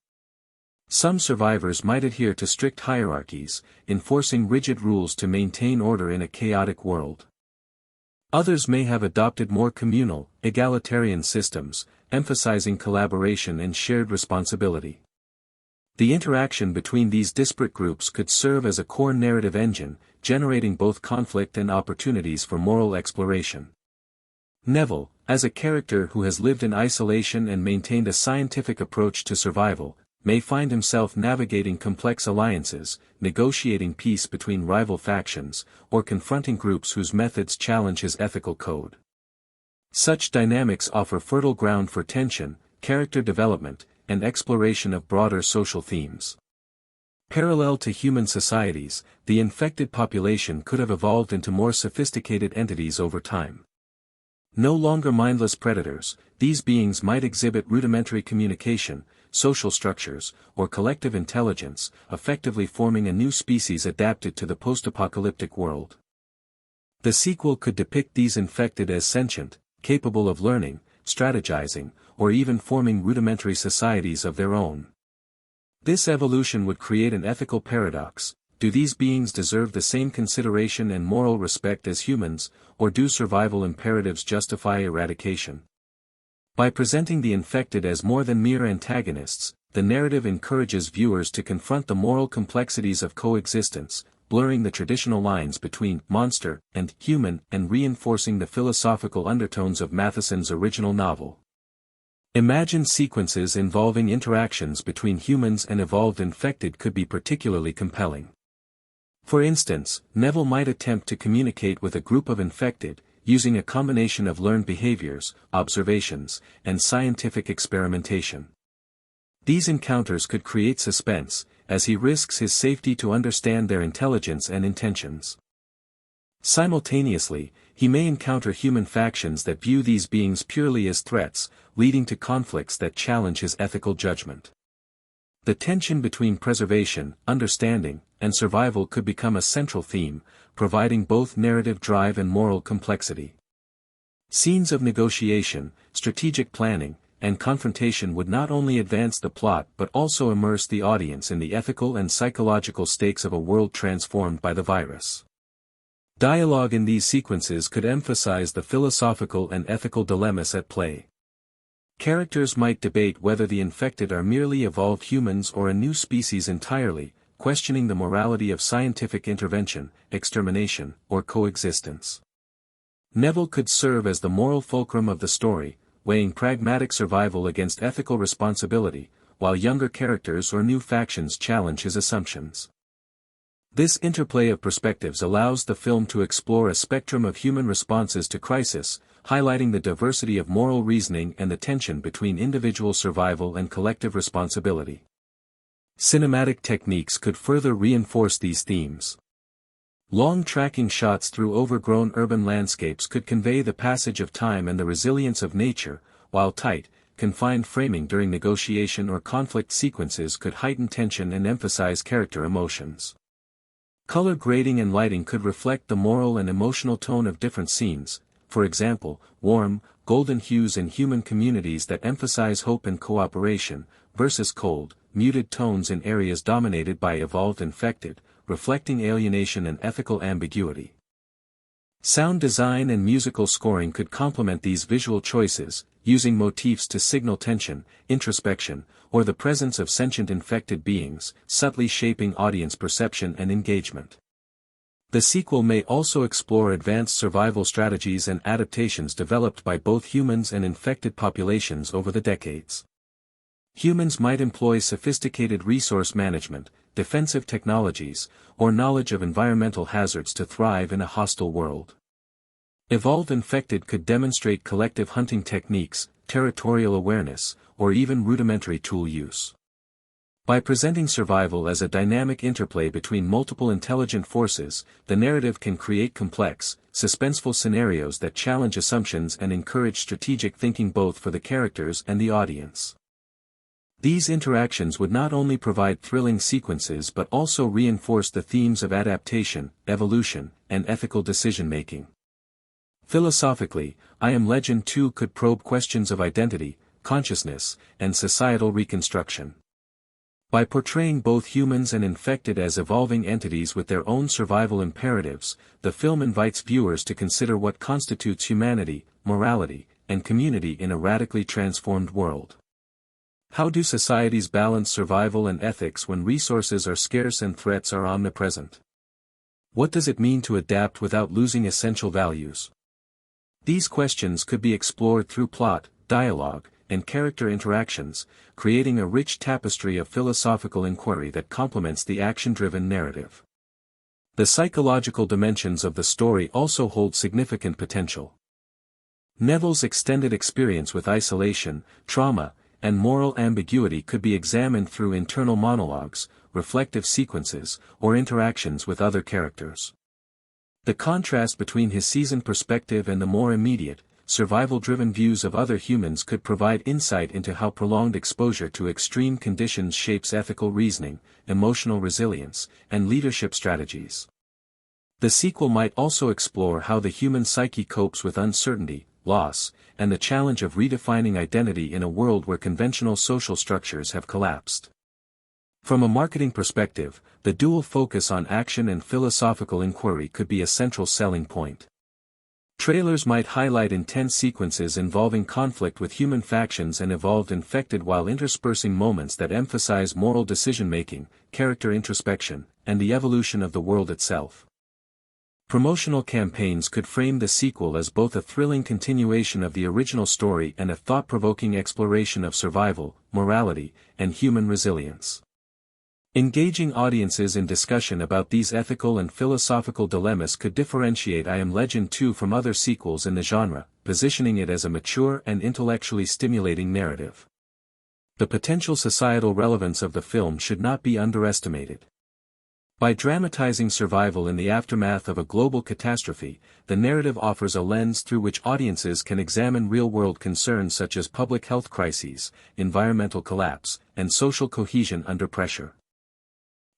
Some survivors might adhere to strict hierarchies, enforcing rigid rules to maintain order in a chaotic world. Others may have adopted more communal, egalitarian systems, emphasizing collaboration and shared responsibility. The interaction between these disparate groups could serve as a core narrative engine, generating both conflict and opportunities for moral exploration. Neville, as a character who has lived in isolation and maintained a scientific approach to survival, may find himself navigating complex alliances, negotiating peace between rival factions, or confronting groups whose methods challenge his ethical code. Such dynamics offer fertile ground for tension, character development, and exploration of broader social themes. Parallel to human societies, the infected population could have evolved into more sophisticated entities over time. No longer mindless predators, these beings might exhibit rudimentary communication, social structures, or collective intelligence, effectively forming a new species adapted to the post-apocalyptic world. The sequel could depict these infected as sentient, capable of learning, strategizing, or even forming rudimentary societies of their own. This evolution would create an ethical paradox. Do these beings deserve the same consideration and moral respect as humans, or do survival imperatives justify eradication? By presenting the infected as more than mere antagonists, the narrative encourages viewers to confront the moral complexities of coexistence, blurring the traditional lines between monster and human and reinforcing the philosophical undertones of Matheson's original novel. Imagined sequences involving interactions between humans and evolved infected could be particularly compelling. For instance, Neville might attempt to communicate with a group of infected, using a combination of learned behaviors, observations, and scientific experimentation. These encounters could create suspense, as he risks his safety to understand their intelligence and intentions. Simultaneously, he may encounter human factions that view these beings purely as threats, leading to conflicts that challenge his ethical judgment. The tension between preservation, understanding, and survival could become a central theme, providing both narrative drive and moral complexity. Scenes of negotiation, strategic planning, and confrontation would not only advance the plot but also immerse the audience in the ethical and psychological stakes of a world transformed by the virus. Dialogue in these sequences could emphasize the philosophical and ethical dilemmas at play. Characters might debate whether the infected are merely evolved humans or a new species entirely, questioning the morality of scientific intervention, extermination, or coexistence. Neville could serve as the moral fulcrum of the story, weighing pragmatic survival against ethical responsibility, while younger characters or new factions challenge his assumptions. This interplay of perspectives allows the film to explore a spectrum of human responses to crisis, highlighting the diversity of moral reasoning and the tension between individual survival and collective responsibility. Cinematic techniques could further reinforce these themes. Long tracking shots through overgrown urban landscapes could convey the passage of time and the resilience of nature, while tight, confined framing during negotiation or conflict sequences could heighten tension and emphasize character emotions. Color grading and lighting could reflect the moral and emotional tone of different scenes, for example, warm, golden hues in human communities that emphasize hope and cooperation, versus cold, muted tones in areas dominated by evolved infected, reflecting alienation and ethical ambiguity. Sound design and musical scoring could complement these visual choices, using motifs to signal tension, introspection, or the presence of sentient infected beings, subtly shaping audience perception and engagement. The sequel may also explore advanced survival strategies and adaptations developed by both humans and infected populations over the decades. Humans might employ sophisticated resource management, defensive technologies, or knowledge of environmental hazards to thrive in a hostile world. Evolved infected could demonstrate collective hunting techniques, territorial awareness, or even rudimentary tool use. By presenting survival as a dynamic interplay between multiple intelligent forces, the narrative can create complex, suspenseful scenarios that challenge assumptions and encourage strategic thinking both for the characters and the audience. These interactions would not only provide thrilling sequences but also reinforce the themes of adaptation, evolution, and ethical decision-making. Philosophically, I Am Legend 2 could probe questions of identity, consciousness, and societal reconstruction. By portraying both humans and infected as evolving entities with their own survival imperatives, the film invites viewers to consider what constitutes humanity, morality, and community in a radically transformed world. How do societies balance survival and ethics when resources are scarce and threats are omnipresent? What does it mean to adapt without losing essential values? These questions could be explored through plot, dialogue, and character interactions, creating a rich tapestry of philosophical inquiry that complements the action-driven narrative. The psychological dimensions of the story also hold significant potential. Neville's extended experience with isolation, trauma, and moral ambiguity could be examined through internal monologues, reflective sequences, or interactions with other characters. The contrast between his seasoned perspective and the more immediate, survival-driven views of other humans could provide insight into how prolonged exposure to extreme conditions shapes ethical reasoning, emotional resilience, and leadership strategies. The sequel might also explore how the human psyche copes with uncertainty, loss, and the challenge of redefining identity in a world where conventional social structures have collapsed. From a marketing perspective, the dual focus on action and philosophical inquiry could be a central selling point. Trailers might highlight intense sequences involving conflict with human factions and evolved infected while interspersing moments that emphasize moral decision-making, character introspection, and the evolution of the world itself. Promotional campaigns could frame the sequel as both a thrilling continuation of the original story and a thought-provoking exploration of survival, morality, and human resilience. Engaging audiences in discussion about these ethical and philosophical dilemmas could differentiate I Am Legend 2 from other sequels in the genre, positioning it as a mature and intellectually stimulating narrative. The potential societal relevance of the film should not be underestimated. By dramatizing survival in the aftermath of a global catastrophe, the narrative offers a lens through which audiences can examine real-world concerns such as public health crises, environmental collapse, and social cohesion under pressure.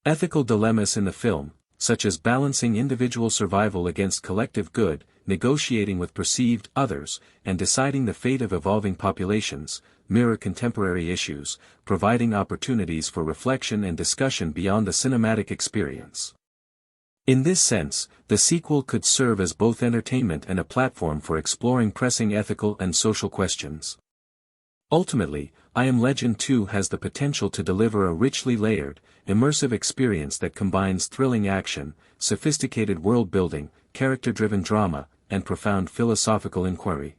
Ethical dilemmas in the film, such as balancing individual survival against collective good, negotiating with perceived others, and deciding the fate of evolving populations, mirror contemporary issues, providing opportunities for reflection and discussion beyond the cinematic experience. In this sense, the sequel could serve as both entertainment and a platform for exploring pressing ethical and social questions. Ultimately, I Am Legend 2 has the potential to deliver a richly layered, immersive experience that combines thrilling action, sophisticated world-building, character-driven drama, and profound philosophical inquiry.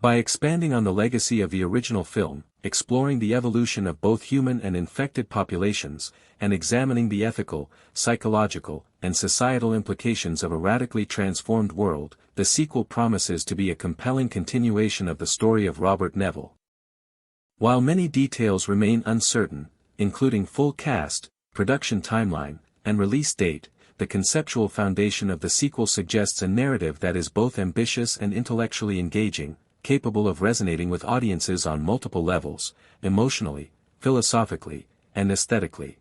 By expanding on the legacy of the original film, exploring the evolution of both human and infected populations, and examining the ethical, psychological, and societal implications of a radically transformed world, the sequel promises to be a compelling continuation of the story of Robert Neville. While many details remain uncertain, including full cast, production timeline, and release date, the conceptual foundation of the sequel suggests a narrative that is both ambitious and intellectually engaging, capable of resonating with audiences on multiple levels, emotionally, philosophically, and aesthetically.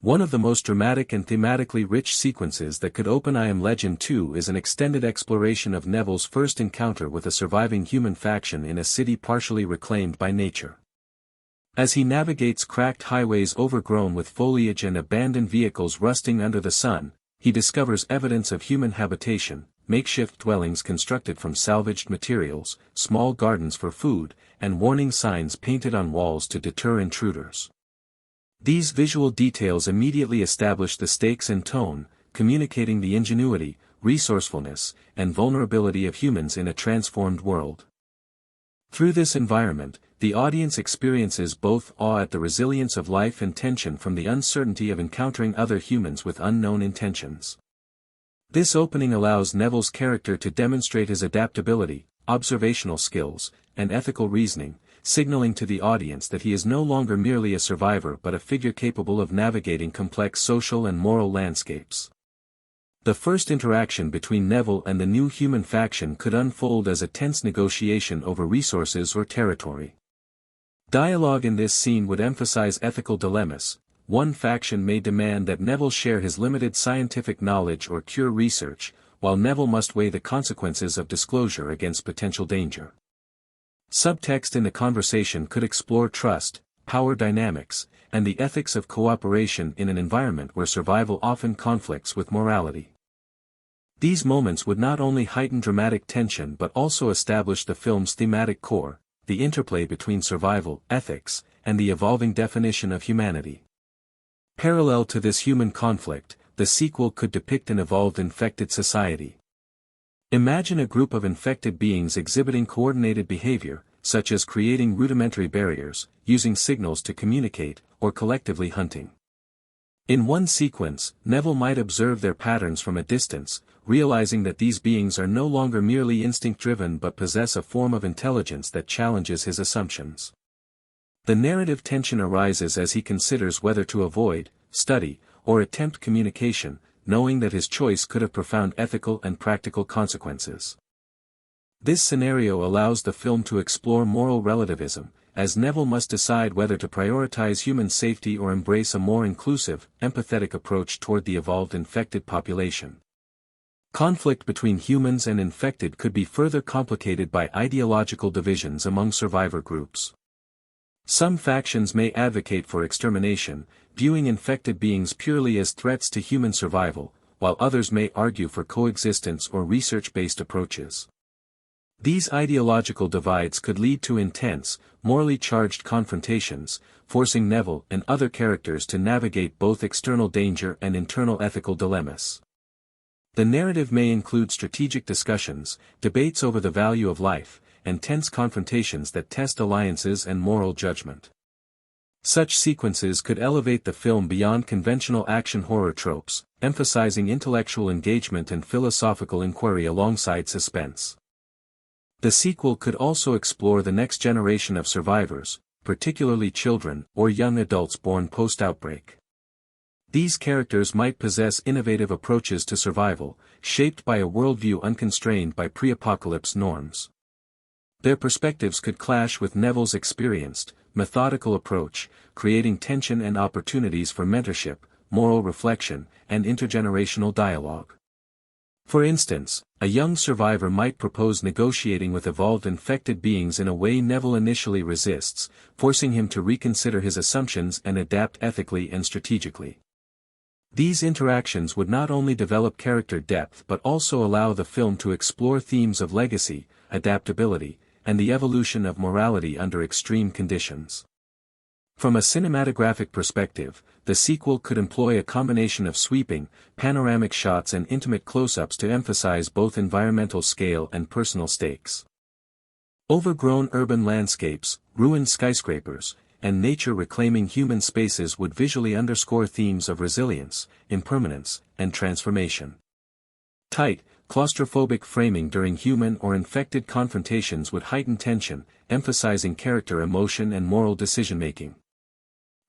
One of the most dramatic and thematically rich sequences that could open I Am Legend 2 is an extended exploration of Neville's first encounter with a surviving human faction in a city partially reclaimed by nature. As he navigates cracked highways overgrown with foliage and abandoned vehicles rusting under the sun, he discovers evidence of human habitation, makeshift dwellings constructed from salvaged materials, small gardens for food, and warning signs painted on walls to deter intruders. These visual details immediately establish the stakes and tone, communicating the ingenuity, resourcefulness, and vulnerability of humans in a transformed world. Through this environment, the audience experiences both awe at the resilience of life and tension from the uncertainty of encountering other humans with unknown intentions. This opening allows Neville's character to demonstrate his adaptability, observational skills, and ethical reasoning, signaling to the audience that he is no longer merely a survivor but a figure capable of navigating complex social and moral landscapes. The first interaction between Neville and the new human faction could unfold as a tense negotiation over resources or territory. Dialogue in this scene would emphasize ethical dilemmas. One faction may demand that Neville share his limited scientific knowledge or cure research, while Neville must weigh the consequences of disclosure against potential danger. Subtext in the conversation could explore trust, power dynamics, and the ethics of cooperation in an environment where survival often conflicts with morality. These moments would not only heighten dramatic tension but also establish the film's thematic core, the interplay between survival, ethics, and the evolving definition of humanity. Parallel to this human conflict, the sequel could depict an evolved infected society. Imagine a group of infected beings exhibiting coordinated behavior, such as creating rudimentary barriers, using signals to communicate, or collectively hunting. In one sequence, Neville might observe their patterns from a distance, realizing that these beings are no longer merely instinct-driven but possess a form of intelligence that challenges his assumptions. The narrative tension arises as he considers whether to avoid, study, or attempt communication, knowing that his choice could have profound ethical and practical consequences. This scenario allows the film to explore moral relativism, as Neville must decide whether to prioritize human safety or embrace a more inclusive, empathetic approach toward the evolved infected population. Conflict between humans and infected could be further complicated by ideological divisions among survivor groups. Some factions may advocate for extermination, viewing infected beings purely as threats to human survival, while others may argue for coexistence or research-based approaches. These ideological divides could lead to intense, morally charged confrontations, forcing Neville and other characters to navigate both external danger and internal ethical dilemmas. The narrative may include strategic discussions, debates over the value of life, and tense confrontations that test alliances and moral judgment. Such sequences could elevate the film beyond conventional action horror tropes, emphasizing intellectual engagement and philosophical inquiry alongside suspense. The sequel could also explore the next generation of survivors, particularly children or young adults born post-outbreak. These characters might possess innovative approaches to survival, shaped by a worldview unconstrained by pre-apocalypse norms. Their perspectives could clash with Neville's experienced, methodical approach, creating tension and opportunities for mentorship, moral reflection, and intergenerational dialogue. For instance, a young survivor might propose negotiating with evolved infected beings in a way Neville initially resists, forcing him to reconsider his assumptions and adapt ethically and strategically. These interactions would not only develop character depth but also allow the film to explore themes of legacy, adaptability, and the evolution of morality under extreme conditions. From a cinematographic perspective, the sequel could employ a combination of sweeping, panoramic shots and intimate close-ups to emphasize both environmental scale and personal stakes. Overgrown urban landscapes, ruined skyscrapers, and nature reclaiming human spaces would visually underscore themes of resilience, impermanence, and transformation. Tight, claustrophobic framing during human or infected confrontations would heighten tension, emphasizing character emotion and moral decision-making.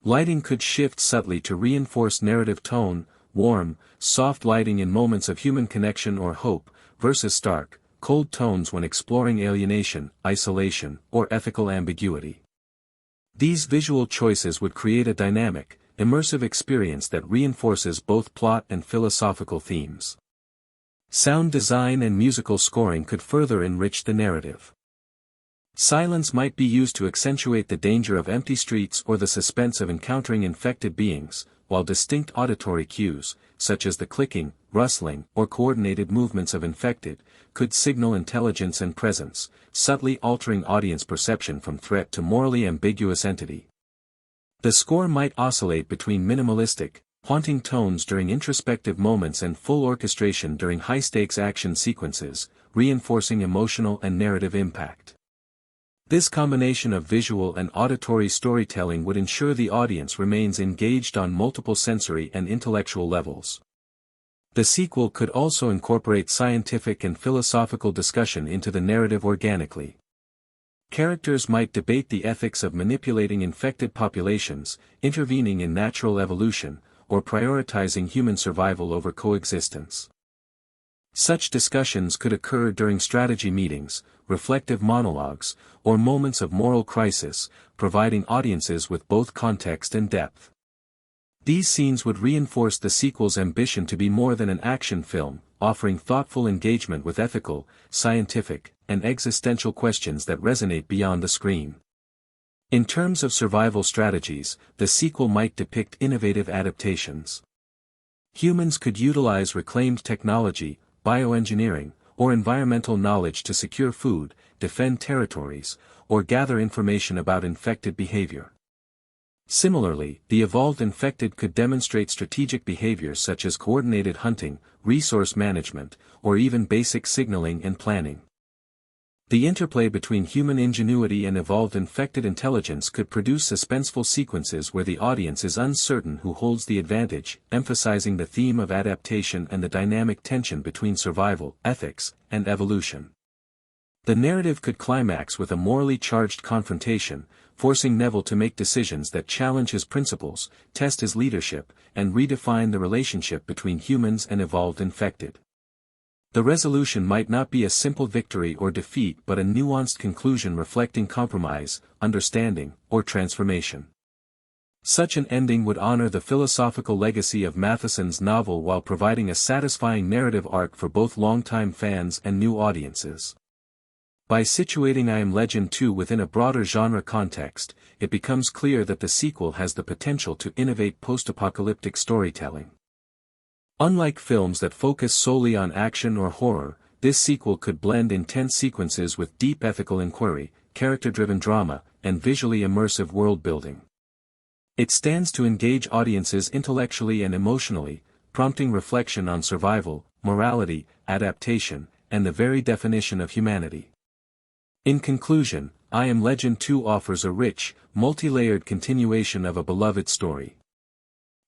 Lighting could shift subtly to reinforce narrative tone, warm, soft lighting in moments of human connection or hope, versus stark, cold tones when exploring alienation, isolation, or ethical ambiguity. These visual choices would create a dynamic, immersive experience that reinforces both plot and philosophical themes. Sound design and musical scoring could further enrich the narrative. Silence might be used to accentuate the danger of empty streets or the suspense of encountering infected beings, while distinct auditory cues, such as the clicking, rustling, or coordinated movements of infected, could signal intelligence and presence, subtly altering audience perception from threat to morally ambiguous entity. The score might oscillate between minimalistic, haunting tones during introspective moments and full orchestration during high-stakes action sequences, reinforcing emotional and narrative impact. This combination of visual and auditory storytelling would ensure the audience remains engaged on multiple sensory and intellectual levels. The sequel could also incorporate scientific and philosophical discussion into the narrative organically. Characters might debate the ethics of manipulating infected populations, intervening in natural evolution, or prioritizing human survival over coexistence. Such discussions could occur during strategy meetings, reflective monologues, or moments of moral crisis, providing audiences with both context and depth. These scenes would reinforce the sequel's ambition to be more than an action film, offering thoughtful engagement with ethical, scientific, and existential questions that resonate beyond the screen. In terms of survival strategies, the sequel might depict innovative adaptations. Humans could utilize reclaimed technology, bioengineering, or environmental knowledge to secure food, defend territories, or gather information about infected behavior. Similarly, the evolved infected could demonstrate strategic behaviors such as coordinated hunting, resource management, or even basic signaling and planning. The interplay between human ingenuity and evolved infected intelligence could produce suspenseful sequences where the audience is uncertain who holds the advantage, emphasizing the theme of adaptation and the dynamic tension between survival, ethics, and evolution. The narrative could climax with a morally charged confrontation, forcing Neville to make decisions that challenge his principles, test his leadership, and redefine the relationship between humans and evolved infected. The resolution might not be a simple victory or defeat but a nuanced conclusion reflecting compromise, understanding, or transformation. Such an ending would honor the philosophical legacy of Matheson's novel while providing a satisfying narrative arc for both longtime fans and new audiences. By situating I Am Legend 2 within a broader genre context, it becomes clear that the sequel has the potential to innovate post-apocalyptic storytelling. Unlike films that focus solely on action or horror, this sequel could blend intense sequences with deep ethical inquiry, character-driven drama, and visually immersive world-building. It stands to engage audiences intellectually and emotionally, prompting reflection on survival, morality, adaptation, and the very definition of humanity. In conclusion, I Am Legend 2 offers a rich, multi-layered continuation of a beloved story.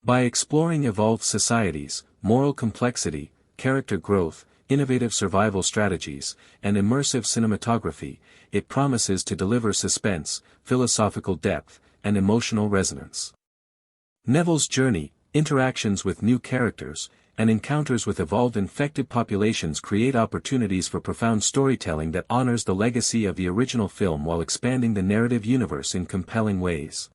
By exploring evolved societies, moral complexity, character growth, innovative survival strategies, and immersive cinematography, it promises to deliver suspense, philosophical depth, and emotional resonance. Neville's journey, interactions with new characters, and encounters with evolved infected populations create opportunities for profound storytelling that honors the legacy of the original film while expanding the narrative universe in compelling ways.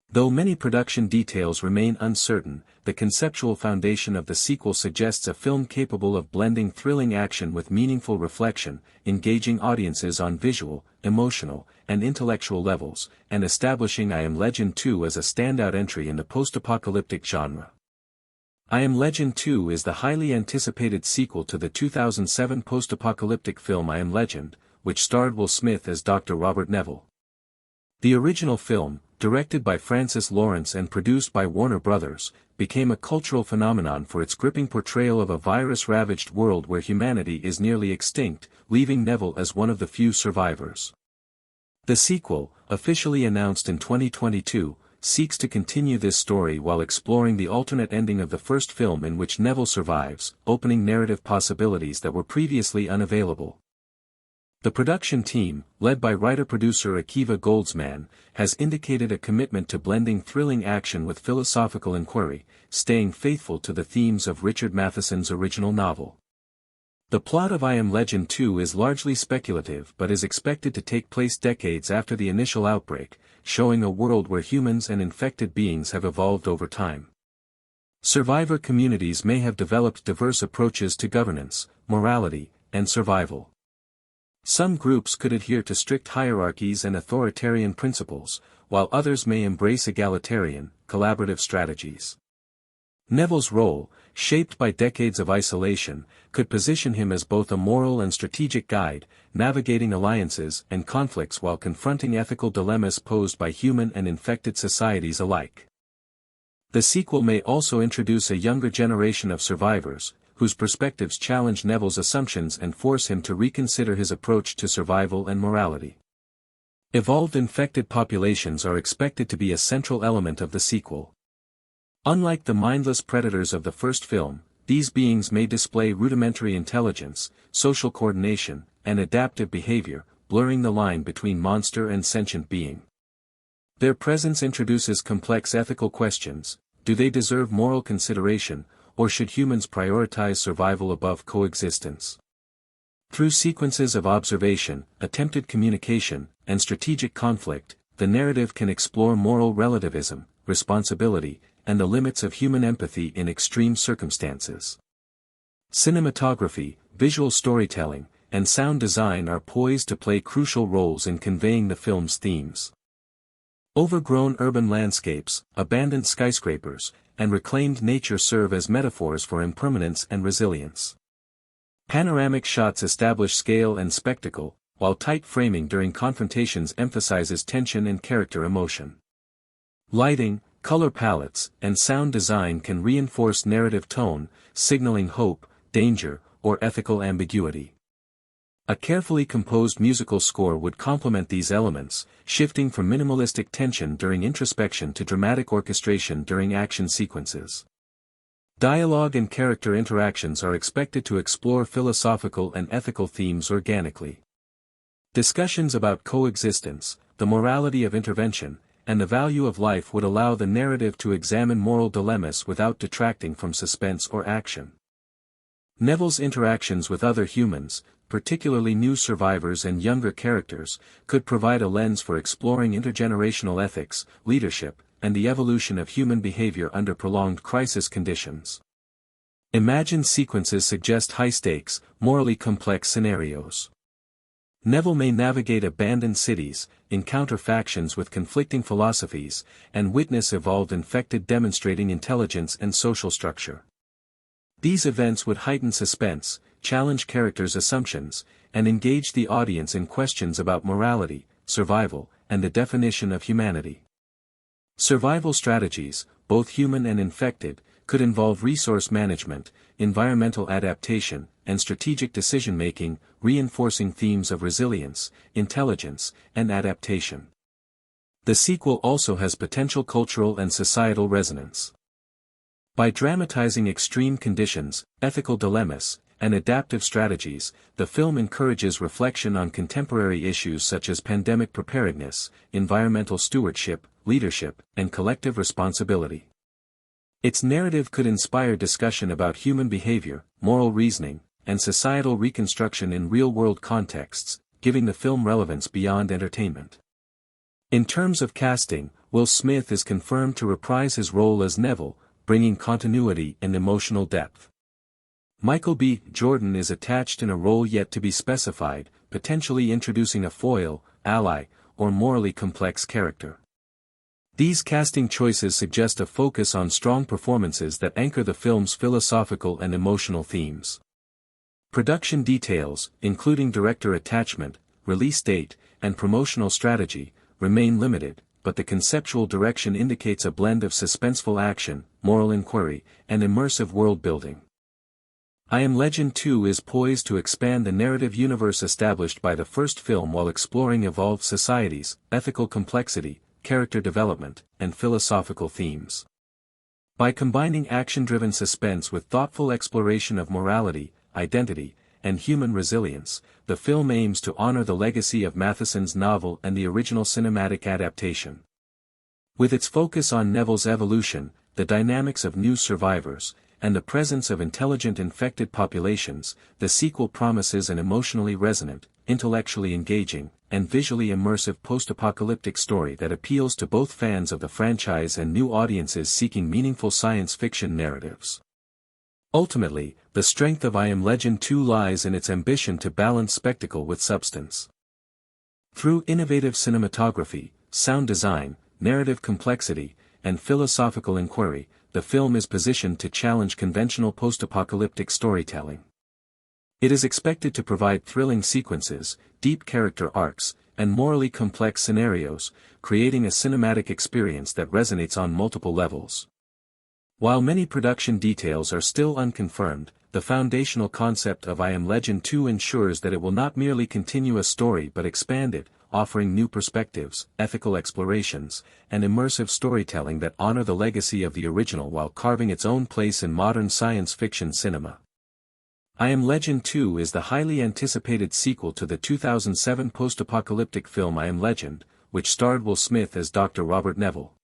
Though many production details remain uncertain, the conceptual foundation of the sequel suggests a film capable of blending thrilling action with meaningful reflection, engaging audiences on visual, emotional, and intellectual levels, and establishing I Am Legend 2 as a standout entry in the post-apocalyptic genre. I Am Legend 2 is the highly anticipated sequel to the 2007 post-apocalyptic film I Am Legend, which starred Will Smith as Dr. Robert Neville. The original film, directed by Francis Lawrence and produced by Warner Brothers, became a cultural phenomenon for its gripping portrayal of a virus-ravaged world where humanity is nearly extinct, leaving Neville as one of the few survivors. The sequel, officially announced in 2022, seeks to continue this story while exploring the alternate ending of the first film in which Neville survives, opening narrative possibilities that were previously unavailable. The production team, led by writer-producer Akiva Goldsman, has indicated a commitment to blending thrilling action with philosophical inquiry, staying faithful to the themes of Richard Matheson's original novel. The plot of I Am Legend 2 is largely speculative but is expected to take place decades after the initial outbreak, showing a world where humans and infected beings have evolved over time. Survivor communities may have developed diverse approaches to governance, morality, and survival. Some groups could adhere to strict hierarchies and authoritarian principles, while others may embrace egalitarian, collaborative strategies. Neville's role, shaped by decades of isolation, could position him as both a moral and strategic guide, navigating alliances and conflicts while confronting ethical dilemmas posed by human and infected societies alike. The sequel may also introduce a younger generation of survivors, whose perspectives challenge Neville's assumptions and force him to reconsider his approach to survival and morality. Evolved infected populations are expected to be a central element of the sequel. Unlike the mindless predators of the first film, these beings may display rudimentary intelligence, social coordination, and adaptive behavior, blurring the line between monster and sentient being. Their presence introduces complex ethical questions: do they deserve moral consideration, or should humans prioritize survival above coexistence? Through sequences of observation, attempted communication, and strategic conflict, the narrative can explore moral relativism, responsibility, and the limits of human empathy in extreme circumstances. Cinematography, visual storytelling, and sound design are poised to play crucial roles in conveying the film's themes. Overgrown urban landscapes, abandoned skyscrapers, and reclaimed nature serve as metaphors for impermanence and resilience. Panoramic shots establish scale and spectacle, while tight framing during confrontations emphasizes tension and character emotion. Lighting, color palettes, and sound design can reinforce narrative tone, signaling hope, danger, or ethical ambiguity. A carefully composed musical score would complement these elements, shifting from minimalistic tension during introspection to dramatic orchestration during action sequences. Dialogue and character interactions are expected to explore philosophical and ethical themes organically. Discussions about coexistence, the morality of intervention, and the value of life would allow the narrative to examine moral dilemmas without detracting from suspense or action. Neville's interactions with other humans, particularly new survivors and younger characters, could provide a lens for exploring intergenerational ethics, leadership, and the evolution of human behavior under prolonged crisis conditions. Imagined sequences suggest high-stakes, morally complex scenarios. Neville may navigate abandoned cities, encounter factions with conflicting philosophies, and witness evolved infected demonstrating intelligence and social structure. These events would heighten suspense, challenge characters' assumptions, and engage the audience in questions about morality, survival, and the definition of humanity. Survival strategies, both human and infected, could involve resource management, environmental adaptation, and strategic decision-making, reinforcing themes of resilience, intelligence, and adaptation. The sequel also has potential cultural and societal resonance. By dramatizing extreme conditions, ethical dilemmas, and adaptive strategies, the film encourages reflection on contemporary issues such as pandemic preparedness, environmental stewardship, leadership, and collective responsibility. Its narrative could inspire discussion about human behavior, moral reasoning, and societal reconstruction in real-world contexts, giving the film relevance beyond entertainment. In terms of casting, Will Smith is confirmed to reprise his role as Neville, bringing continuity and emotional depth. Michael B. Jordan is attached in a role yet to be specified, potentially introducing a foil, ally, or morally complex character. These casting choices suggest a focus on strong performances that anchor the film's philosophical and emotional themes. Production details, including director attachment, release date, and promotional strategy, remain limited, but the conceptual direction indicates a blend of suspenseful action, moral inquiry, and immersive world-building. I Am Legend 2 is poised to expand the narrative universe established by the first film while exploring evolved societies, ethical complexity, character development, and philosophical themes. By combining action-driven suspense with thoughtful exploration of morality, identity, and human resilience, the film aims to honor the legacy of Matheson's novel and the original cinematic adaptation. With its focus on Neville's evolution, the dynamics of new survivors, and the presence of intelligent infected populations, the sequel promises an emotionally resonant, intellectually engaging, and visually immersive post-apocalyptic story that appeals to both fans of the franchise and new audiences seeking meaningful science fiction narratives. Ultimately, the strength of I Am Legend 2 lies in its ambition to balance spectacle with substance. Through innovative cinematography, sound design, narrative complexity, and philosophical inquiry, the film is positioned to challenge conventional post-apocalyptic storytelling. It is expected to provide thrilling sequences, deep character arcs, and morally complex scenarios, creating a cinematic experience that resonates on multiple levels. While many production details are still unconfirmed, the foundational concept of I Am Legend 2 ensures that it will not merely continue a story but expand it, offering new perspectives, ethical explorations, and immersive storytelling that honor the legacy of the original while carving its own place in modern science fiction cinema. I Am Legend 2 is the highly anticipated sequel to the 2007 post-apocalyptic film I Am Legend, which starred Will Smith as Dr. Robert Neville.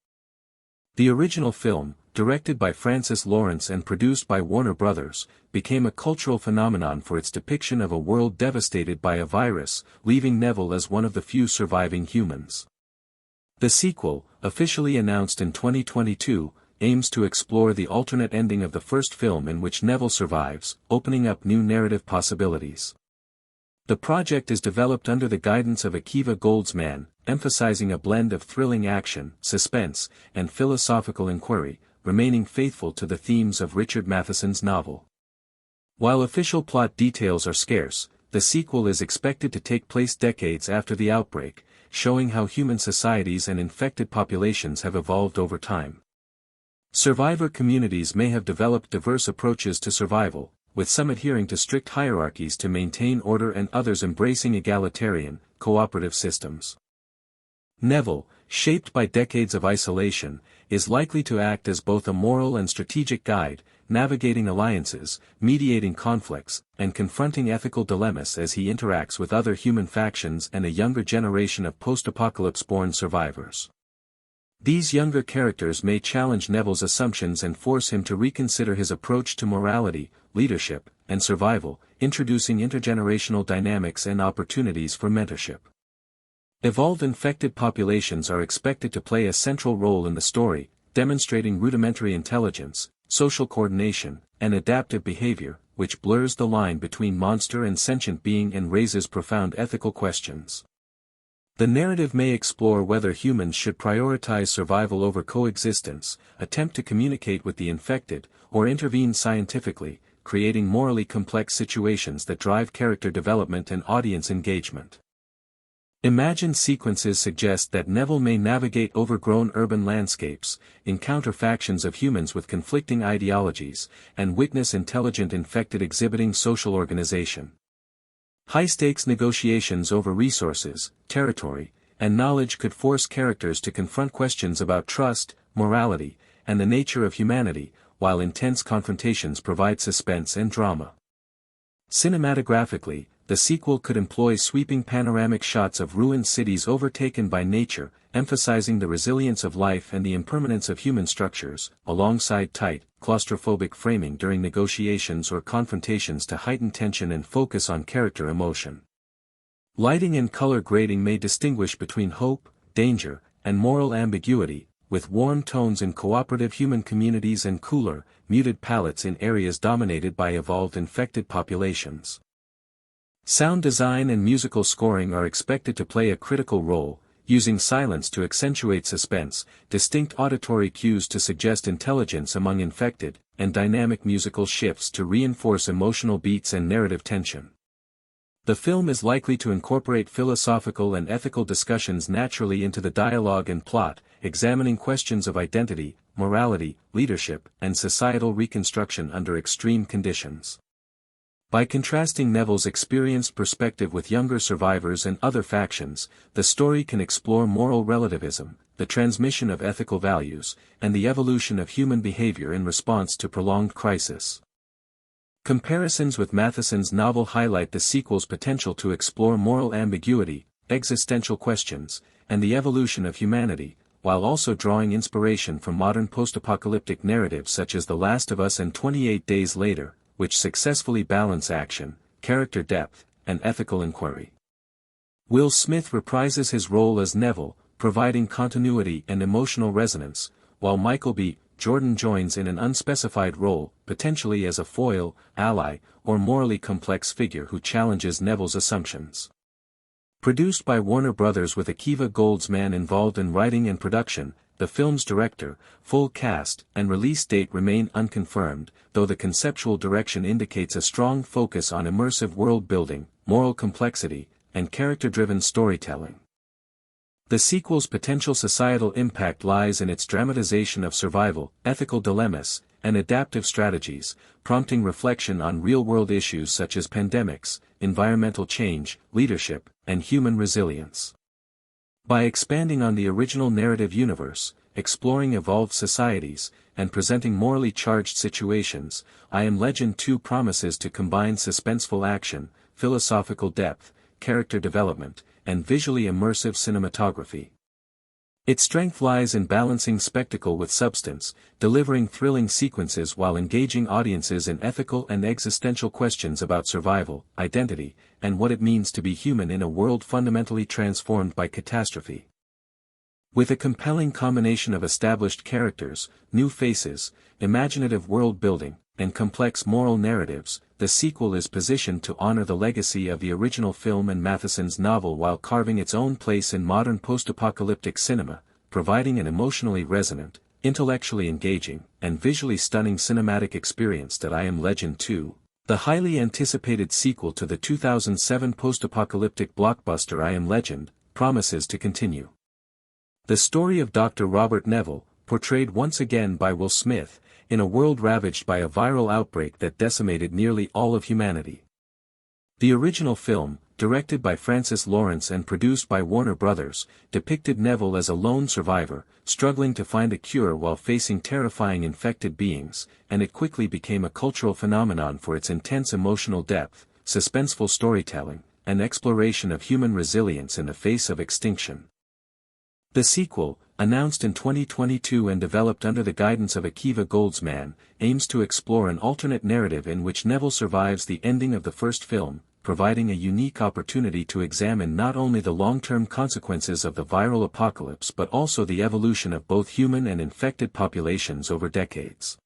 The original film, directed by Francis Lawrence and produced by Warner Brothers, became a cultural phenomenon for its depiction of a world devastated by a virus, leaving Neville as one of the few surviving humans. The sequel, officially announced in 2022, aims to explore the alternate ending of the first film in which Neville survives, opening up new narrative possibilities. The project is developed under the guidance of Akiva Goldsman, emphasizing a blend of thrilling action, suspense, and philosophical inquiry, remaining faithful to the themes of Richard Matheson's novel. While official plot details are scarce, the sequel is expected to take place decades after the outbreak, showing how human societies and infected populations have evolved over time. Survivor communities may have developed diverse approaches to survival, with some adhering to strict hierarchies to maintain order and others embracing egalitarian, cooperative systems. Neville, shaped by decades of isolation, is likely to act as both a moral and strategic guide, navigating alliances, mediating conflicts, and confronting ethical dilemmas as he interacts with other human factions and a younger generation of post-apocalypse-born survivors. These younger characters may challenge Neville's assumptions and force him to reconsider his approach to morality, leadership, and survival, introducing intergenerational dynamics and opportunities for mentorship. Evolved infected populations are expected to play a central role in the story, demonstrating rudimentary intelligence, social coordination, and adaptive behavior, which blurs the line between monster and sentient being and raises profound ethical questions. The narrative may explore whether humans should prioritize survival over coexistence, attempt to communicate with the infected, or intervene scientifically, creating morally complex situations that drive character development and audience engagement. Imagined sequences suggest that Neville may navigate overgrown urban landscapes, encounter factions of humans with conflicting ideologies, and witness intelligent infected exhibiting social organization. High-stakes negotiations over resources, territory, and knowledge could force characters to confront questions about trust, morality, and the nature of humanity, while intense confrontations provide suspense and drama. Cinematographically, the sequel could employ sweeping panoramic shots of ruined cities overtaken by nature, emphasizing the resilience of life and the impermanence of human structures, alongside tight, claustrophobic framing during negotiations or confrontations to heighten tension and focus on character emotion. Lighting and color grading may distinguish between hope, danger, and moral ambiguity, with warm tones in cooperative human communities and cooler, muted palettes in areas dominated by evolved infected populations. Sound design and musical scoring are expected to play a critical role, using silence to accentuate suspense, distinct auditory cues to suggest intelligence among infected, and dynamic musical shifts to reinforce emotional beats and narrative tension. The film is likely to incorporate philosophical and ethical discussions naturally into the dialogue and plot, examining questions of identity, morality, leadership, and societal reconstruction under extreme conditions. By contrasting Neville's experienced perspective with younger survivors and other factions, the story can explore moral relativism, the transmission of ethical values, and the evolution of human behavior in response to prolonged crisis. Comparisons with Matheson's novel highlight the sequel's potential to explore moral ambiguity, existential questions, and the evolution of humanity, while also drawing inspiration from modern post-apocalyptic narratives such as The Last of Us and 28 Days Later, which successfully balance action, character depth, and ethical inquiry. Will Smith reprises his role as Neville, providing continuity and emotional resonance, while Michael B. Jordan joins in an unspecified role, potentially as a foil, ally, or morally complex figure who challenges Neville's assumptions. Produced by Warner Brothers with Akiva Goldsman involved in writing and production, the film's director, full cast, and release date remain unconfirmed, though the conceptual direction indicates a strong focus on immersive world-building, moral complexity, and character-driven storytelling. The sequel's potential societal impact lies in its dramatization of survival, ethical dilemmas, and adaptive strategies, prompting reflection on real-world issues such as pandemics, environmental change, leadership, and human resilience. By expanding on the original narrative universe, exploring evolved societies, and presenting morally charged situations, I Am Legend 2 promises to combine suspenseful action, philosophical depth, character development, and visually immersive cinematography. Its strength lies in balancing spectacle with substance, delivering thrilling sequences while engaging audiences in ethical and existential questions about survival, identity, and what it means to be human in a world fundamentally transformed by catastrophe. With a compelling combination of established characters, new faces, imaginative world-building, and complex moral narratives, the sequel is positioned to honor the legacy of the original film and Matheson's novel while carving its own place in modern post-apocalyptic cinema, providing an emotionally resonant, intellectually engaging, and visually stunning cinematic experience that I Am Legend 2 The highly anticipated sequel to the 2007 post-apocalyptic blockbuster I Am Legend, promises to continue. The story of Dr. Robert Neville, portrayed once again by Will Smith, in a world ravaged by a viral outbreak that decimated nearly all of humanity. The original film, directed by Francis Lawrence and produced by Warner Brothers, depicted Neville as a lone survivor, struggling to find a cure while facing terrifying infected beings, and it quickly became a cultural phenomenon for its intense emotional depth, suspenseful storytelling, and exploration of human resilience in the face of extinction. The sequel, announced in 2022 and developed under the guidance of Akiva Goldsman, aims to explore an alternate narrative in which Neville survives the ending of the first film, providing a unique opportunity to examine not only the long-term consequences of the viral apocalypse but also the evolution of both human and infected populations over decades.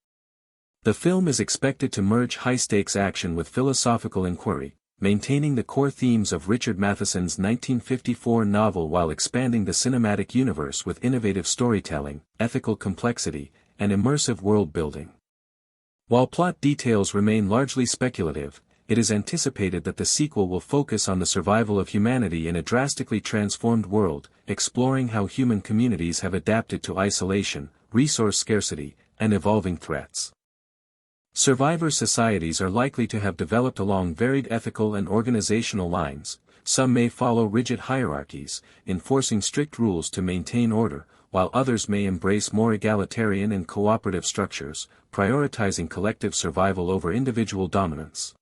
The film is expected to merge high-stakes action with philosophical inquiry, maintaining the core themes of Richard Matheson's 1954 novel while expanding the cinematic universe with innovative storytelling, ethical complexity, and immersive world-building. While plot details remain largely speculative, it is anticipated that the sequel will focus on the survival of humanity in a drastically transformed world, exploring how human communities have adapted to isolation, resource scarcity, and evolving threats. Survivor societies are likely to have developed along varied ethical and organizational lines. Some may follow rigid hierarchies, enforcing strict rules to maintain order, while others may embrace more egalitarian and cooperative structures, prioritizing collective survival over individual dominance.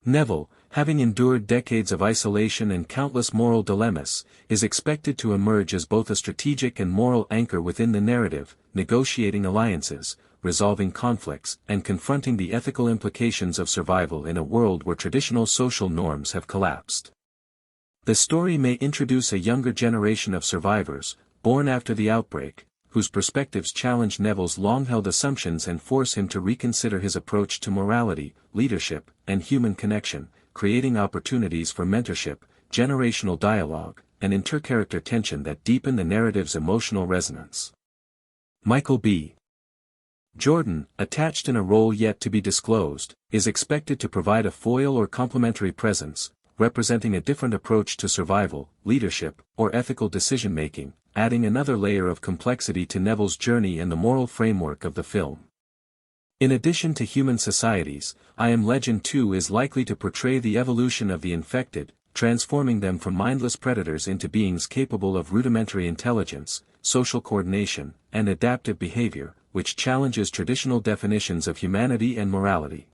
Neville, having endured decades of isolation and countless moral dilemmas, is expected to emerge as both a strategic and moral anchor within the narrative, negotiating alliances, resolving conflicts, and confronting the ethical implications of survival in a world where traditional social norms have collapsed. The story may introduce a younger generation of survivors, born after the outbreak, whose perspectives challenge Neville's long-held assumptions and force him to reconsider his approach to morality, leadership, and human connection, creating opportunities for mentorship, generational dialogue, and intercharacter tension that deepen the narrative's emotional resonance. Michael B. Jordan, attached in a role yet to be disclosed, is expected to provide a foil or complementary presence, representing a different approach to survival, leadership, or ethical decision-making, adding another layer of complexity to Neville's journey and the moral framework of the film. In addition to human societies, I Am Legend 2 is likely to portray the evolution of the infected, transforming them from mindless predators into beings capable of rudimentary intelligence, social coordination, and adaptive behavior, which challenges traditional definitions of humanity and morality.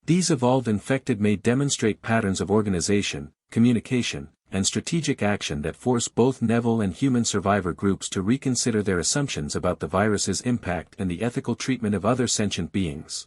These evolved infected may demonstrate patterns of organization, communication, and strategic action that force both Neville and human survivor groups to reconsider their assumptions about the virus's impact and the ethical treatment of other sentient beings.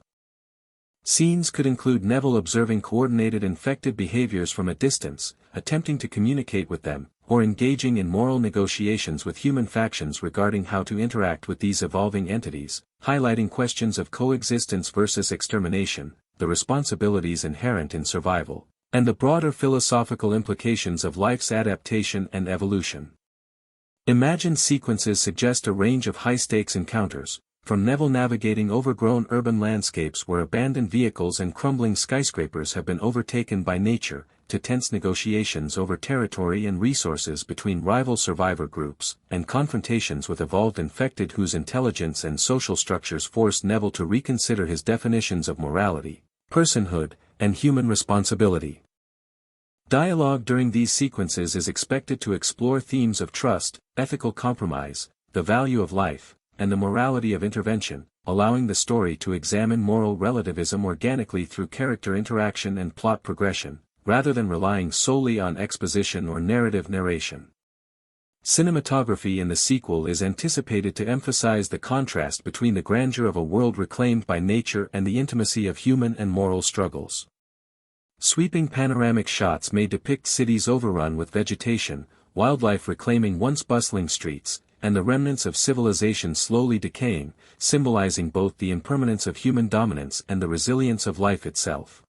Scenes could include Neville observing coordinated infected behaviors from a distance, attempting to communicate with them, or engaging in moral negotiations with human factions regarding how to interact with these evolving entities, highlighting questions of coexistence versus extermination, the responsibilities inherent in survival, and the broader philosophical implications of life's adaptation and evolution. Imagined sequences suggest a range of high-stakes encounters, from Neville navigating overgrown urban landscapes where abandoned vehicles and crumbling skyscrapers have been overtaken by nature, to tense negotiations over territory and resources between rival survivor groups, and confrontations with evolved infected whose intelligence and social structures force Neville to reconsider his definitions of morality, personhood, and human responsibility. Dialogue during these sequences is expected to explore themes of trust, ethical compromise, the value of life, and the morality of intervention, allowing the story to examine moral relativism organically through character interaction and plot progression, rather than relying solely on exposition or narrative narration. Cinematography in the sequel is anticipated to emphasize the contrast between the grandeur of a world reclaimed by nature and the intimacy of human and moral struggles. Sweeping panoramic shots may depict cities overrun with vegetation, wildlife reclaiming once bustling streets, and the remnants of civilization slowly decaying, symbolizing both the impermanence of human dominance and the resilience of life itself.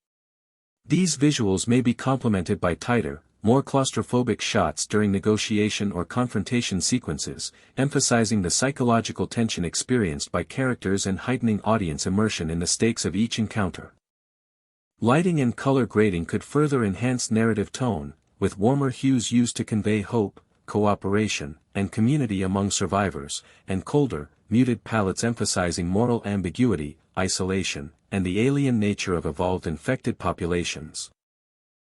These visuals may be complemented by tighter, more claustrophobic shots during negotiation or confrontation sequences, emphasizing the psychological tension experienced by characters and heightening audience immersion in the stakes of each encounter. Lighting and color grading could further enhance narrative tone, with warmer hues used to convey hope, cooperation, and community among survivors, and colder, muted palettes emphasizing moral ambiguity, isolation, and the alien nature of evolved infected populations.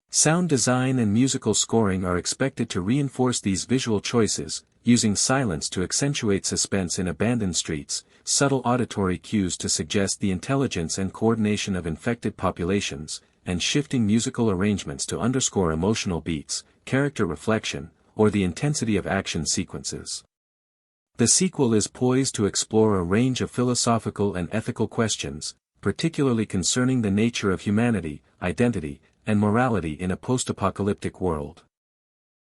Sound design and musical scoring are expected to reinforce these visual choices, using silence to accentuate suspense in abandoned streets, subtle auditory cues to suggest the intelligence and coordination of infected populations, and shifting musical arrangements to underscore emotional beats, character reflection, or the intensity of action sequences. The sequel is poised to explore a range of philosophical and ethical questions, particularly concerning the nature of humanity, identity, and morality in a post-apocalyptic world.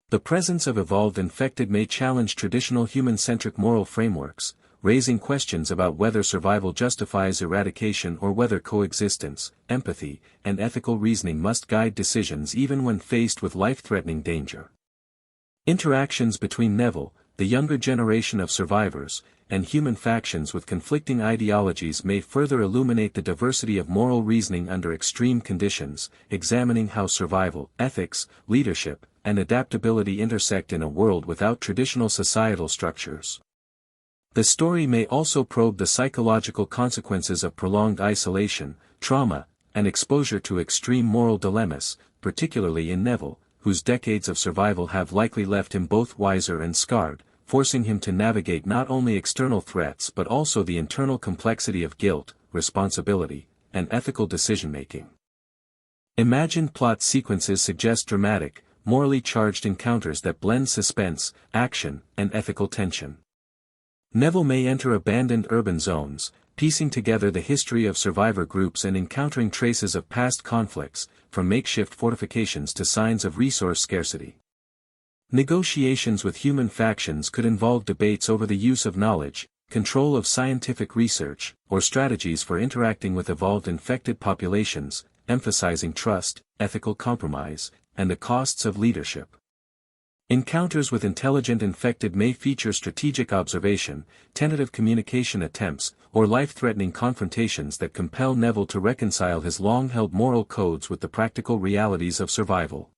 The presence of evolved infected may challenge traditional human-centric moral frameworks, raising questions about whether survival justifies eradication or whether coexistence, empathy, and ethical reasoning must guide decisions even when faced with life-threatening danger. Interactions between Neville, the younger generation of survivors, and human factions with conflicting ideologies may further illuminate the diversity of moral reasoning under extreme conditions, examining how survival, ethics, leadership, and adaptability intersect in a world without traditional societal structures. The story may also probe the psychological consequences of prolonged isolation, trauma, and exposure to extreme moral dilemmas, particularly in Neville, whose decades of survival have likely left him both wiser and scarred, forcing him to navigate not only external threats but also the internal complexity of guilt, responsibility, and ethical decision-making. Imagined plot sequences suggest dramatic, morally charged encounters that blend suspense, action, and ethical tension. Neville may enter abandoned urban zones, piecing together the history of survivor groups and encountering traces of past conflicts, from makeshift fortifications to signs of resource scarcity. Negotiations with human factions could involve debates over the use of knowledge, control of scientific research, or strategies for interacting with evolved infected populations, emphasizing trust, ethical compromise, and the costs of leadership. Encounters with intelligent infected may feature strategic observation, tentative communication attempts, or life-threatening confrontations that compel Neville to reconcile his long-held moral codes with the practical realities of survival.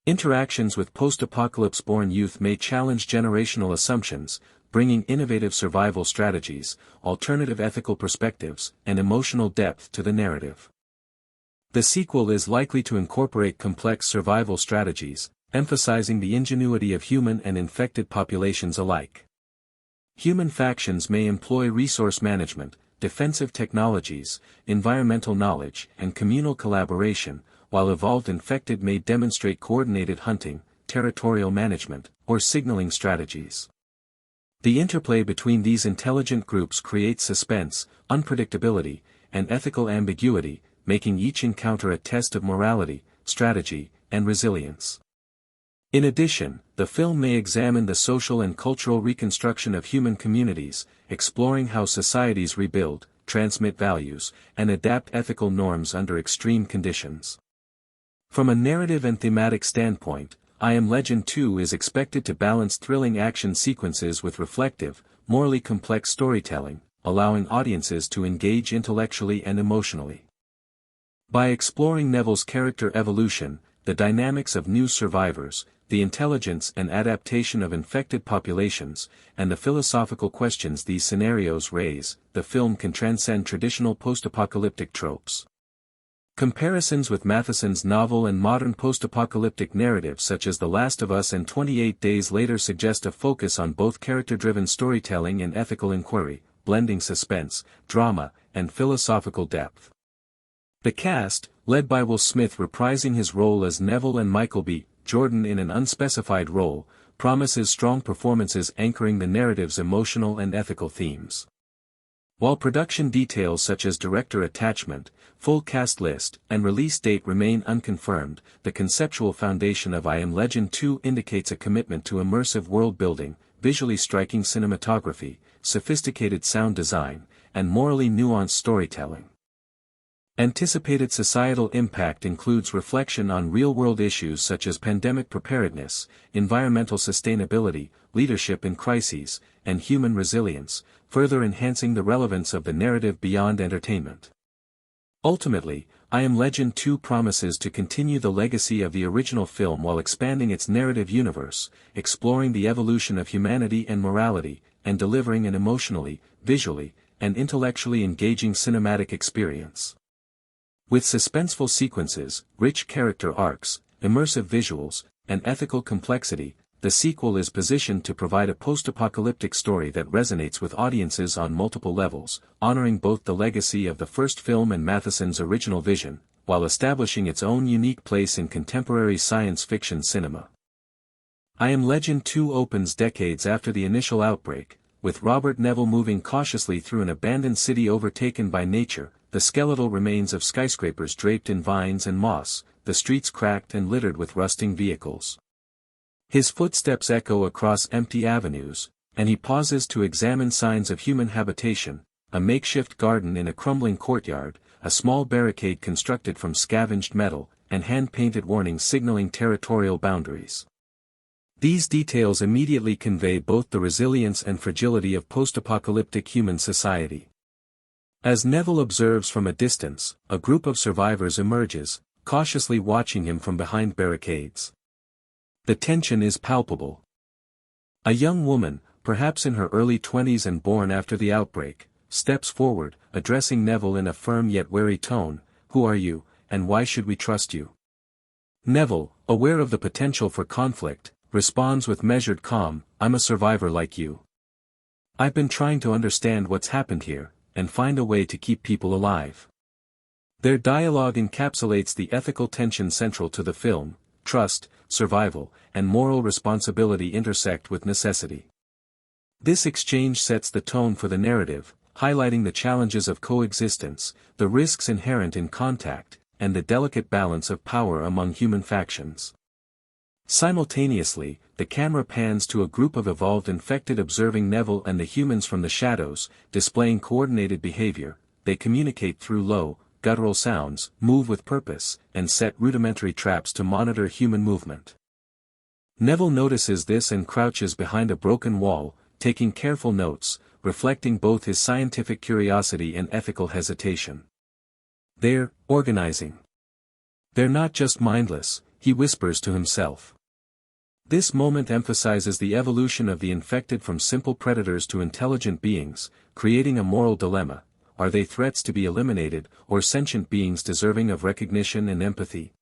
Interactions with post-apocalypse-born youth may challenge generational assumptions, bringing innovative survival strategies, alternative ethical perspectives, and emotional depth to the narrative. The sequel is likely to incorporate complex survival strategies, emphasizing the ingenuity of human and infected populations alike. Human factions may employ resource management, defensive technologies, environmental knowledge, and communal collaboration, while evolved infected may demonstrate coordinated hunting, territorial management, or signaling strategies. The interplay between these intelligent groups creates suspense, unpredictability, and ethical ambiguity, making each encounter a test of morality, strategy, and resilience. In addition, the film may examine the social and cultural reconstruction of human communities, exploring how societies rebuild, transmit values, and adapt ethical norms under extreme conditions. From a narrative and thematic standpoint, I Am Legend 2 is expected to balance thrilling action sequences with reflective, morally complex storytelling, allowing audiences to engage intellectually and emotionally. By exploring Neville's character evolution, the dynamics of new survivors, the intelligence and adaptation of infected populations, and the philosophical questions these scenarios raise, the film can transcend traditional post-apocalyptic tropes. Comparisons with Matheson's novel and modern post-apocalyptic narratives such as The Last of Us and 28 Days Later suggest a focus on both character-driven storytelling and ethical inquiry, blending suspense, drama, and philosophical depth. The cast, led by Will Smith reprising his role as Neville and Michael B. Jordan in an unspecified role, promises strong performances anchoring the narrative's emotional and ethical themes. While production details such as director attachment, full cast list, and release date remain unconfirmed, the conceptual foundation of I Am Legend 2 indicates a commitment to immersive world-building, visually striking cinematography, sophisticated sound design, and morally nuanced storytelling. Anticipated societal impact includes reflection on real-world issues such as pandemic preparedness, environmental sustainability, leadership in crises, and human resilience, further enhancing the relevance of the narrative beyond entertainment. Ultimately, I Am Legend 2 promises to continue the legacy of the original film while expanding its narrative universe, exploring the evolution of humanity and morality, and delivering an emotionally, visually, and intellectually engaging cinematic experience. With suspenseful sequences, rich character arcs, immersive visuals, and ethical complexity, the sequel is positioned to provide a post-apocalyptic story that resonates with audiences on multiple levels, honoring both the legacy of the first film and Matheson's original vision, while establishing its own unique place in contemporary science fiction cinema. I Am Legend 2 opens decades after the initial outbreak, with Robert Neville moving cautiously through an abandoned city overtaken by nature, the skeletal remains of skyscrapers draped in vines and moss, the streets cracked and littered with rusting vehicles. His footsteps echo across empty avenues, and he pauses to examine signs of human habitation, a makeshift garden in a crumbling courtyard, a small barricade constructed from scavenged metal, and hand-painted warnings signaling territorial boundaries. These details immediately convey both the resilience and fragility of post-apocalyptic human society. As Neville observes from a distance, a group of survivors emerges, cautiously watching him from behind barricades. The tension is palpable. A young woman, perhaps in her early 20s and born after the outbreak, steps forward, addressing Neville in a firm yet wary tone, "Who are you, and why should we trust you?" Neville, aware of the potential for conflict, responds with measured calm, "I'm a survivor like you. I've been trying to understand what's happened here, and find a way to keep people alive." Their dialogue encapsulates the ethical tension central to the film. Trust, survival, and moral responsibility intersect with necessity. This exchange sets the tone for the narrative, highlighting the challenges of coexistence, the risks inherent in contact, and the delicate balance of power among human factions. Simultaneously, the camera pans to a group of evolved infected observing Neville and the humans from the shadows, displaying coordinated behavior. They communicate through low, guttural sounds, move with purpose, and set rudimentary traps to monitor human movement. Neville notices this and crouches behind a broken wall, taking careful notes, reflecting both his scientific curiosity and ethical hesitation. "They're organizing. They're not just mindless," he whispers to himself. This moment emphasizes the evolution of the infected from simple predators to intelligent beings, creating a moral dilemma. Are they threats to be eliminated, or sentient beings deserving of recognition and empathy?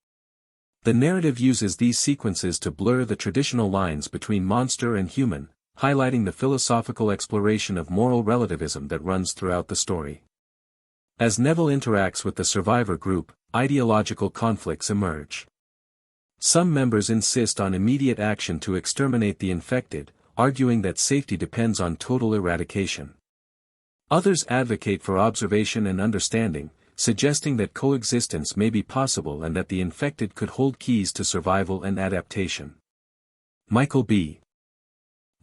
The narrative uses these sequences to blur the traditional lines between monster and human, highlighting the philosophical exploration of moral relativism that runs throughout the story. As Neville interacts with the survivor group, ideological conflicts emerge. Some members insist on immediate action to exterminate the infected, arguing that safety depends on total eradication. Others advocate for observation and understanding, suggesting that coexistence may be possible and that the infected could hold keys to survival and adaptation. Michael B.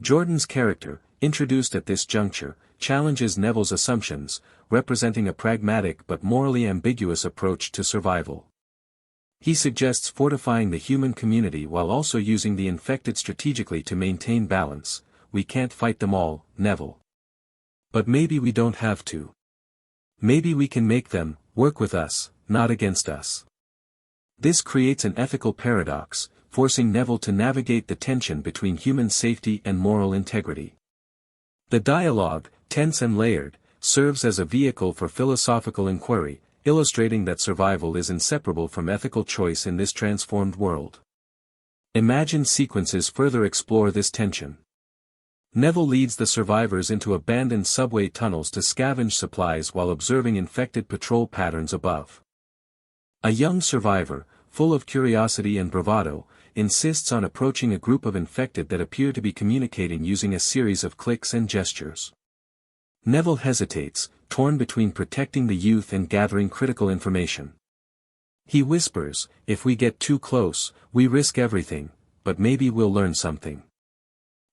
Jordan's character, introduced at this juncture, challenges Neville's assumptions, representing a pragmatic but morally ambiguous approach to survival. He suggests fortifying the human community while also using the infected strategically to maintain balance. "We can't fight them all, Neville. But maybe we don't have to. Maybe we can make them work with us, not against us." This creates an ethical paradox, forcing Neville to navigate the tension between human safety and moral integrity. The dialogue, tense and layered, serves as a vehicle for philosophical inquiry, illustrating that survival is inseparable from ethical choice in this transformed world. Imagined sequences further explore this tension. Neville leads the survivors into abandoned subway tunnels to scavenge supplies while observing infected patrol patterns above. A young survivor, full of curiosity and bravado, insists on approaching a group of infected that appear to be communicating using a series of clicks and gestures. Neville hesitates, torn between protecting the youth and gathering critical information. He whispers, "If we get too close, we risk everything, but maybe we'll learn something."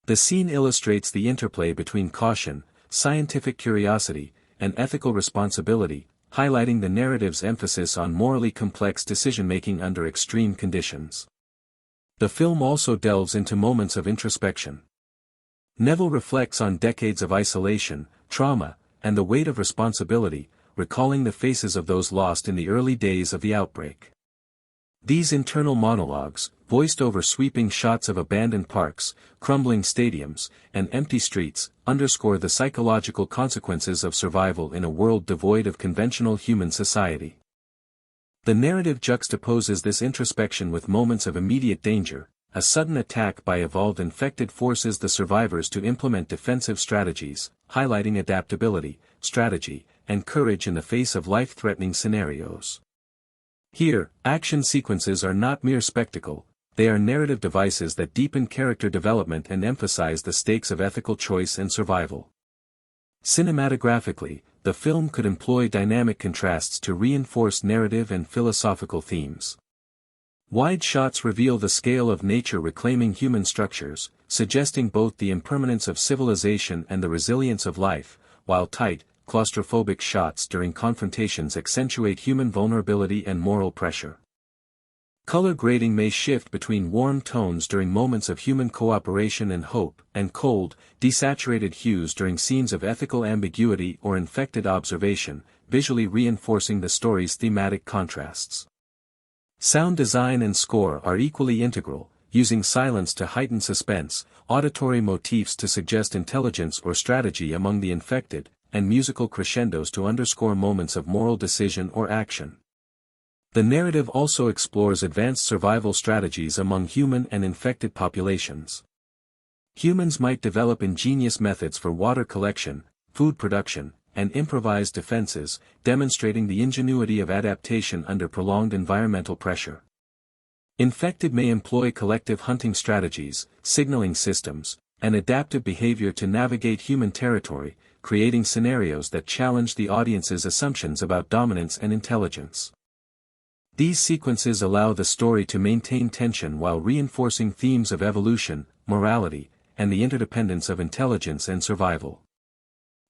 The scene illustrates the interplay between caution, scientific curiosity, and ethical responsibility, highlighting the narrative's emphasis on morally complex decision-making under extreme conditions. The film also delves into moments of introspection. Neville reflects on decades of isolation, trauma, and the weight of responsibility, recalling the faces of those lost in the early days of the outbreak. These internal monologues, voiced over sweeping shots of abandoned parks, crumbling stadiums, and empty streets, underscore the psychological consequences of survival in a world devoid of conventional human society. The narrative juxtaposes this introspection with moments of immediate danger. A sudden attack by evolved infected forces the survivors to implement defensive strategies, highlighting adaptability, strategy, and courage in the face of life-threatening scenarios. Here, action sequences are not mere spectacle, they are narrative devices that deepen character development and emphasize the stakes of ethical choice and survival. Cinematographically, the film could employ dynamic contrasts to reinforce narrative and philosophical themes. Wide shots reveal the scale of nature reclaiming human structures, suggesting both the impermanence of civilization and the resilience of life, while tight, claustrophobic shots during confrontations accentuate human vulnerability and moral pressure. Color grading may shift between warm tones during moments of human cooperation and hope, and cold, desaturated hues during scenes of ethical ambiguity or infected observation, visually reinforcing the story's thematic contrasts. Sound design and score are equally integral, using silence to heighten suspense, auditory motifs to suggest intelligence or strategy among the infected, and musical crescendos to underscore moments of moral decision or action. The narrative also explores advanced survival strategies among human and infected populations. Humans might develop ingenious methods for water collection, food production, and improvised defenses, demonstrating the ingenuity of adaptation under prolonged environmental pressure. Infected may employ collective hunting strategies, signaling systems, and adaptive behavior to navigate human territory, creating scenarios that challenge the audience's assumptions about dominance and intelligence. These sequences allow the story to maintain tension while reinforcing themes of evolution, morality, and the interdependence of intelligence and survival.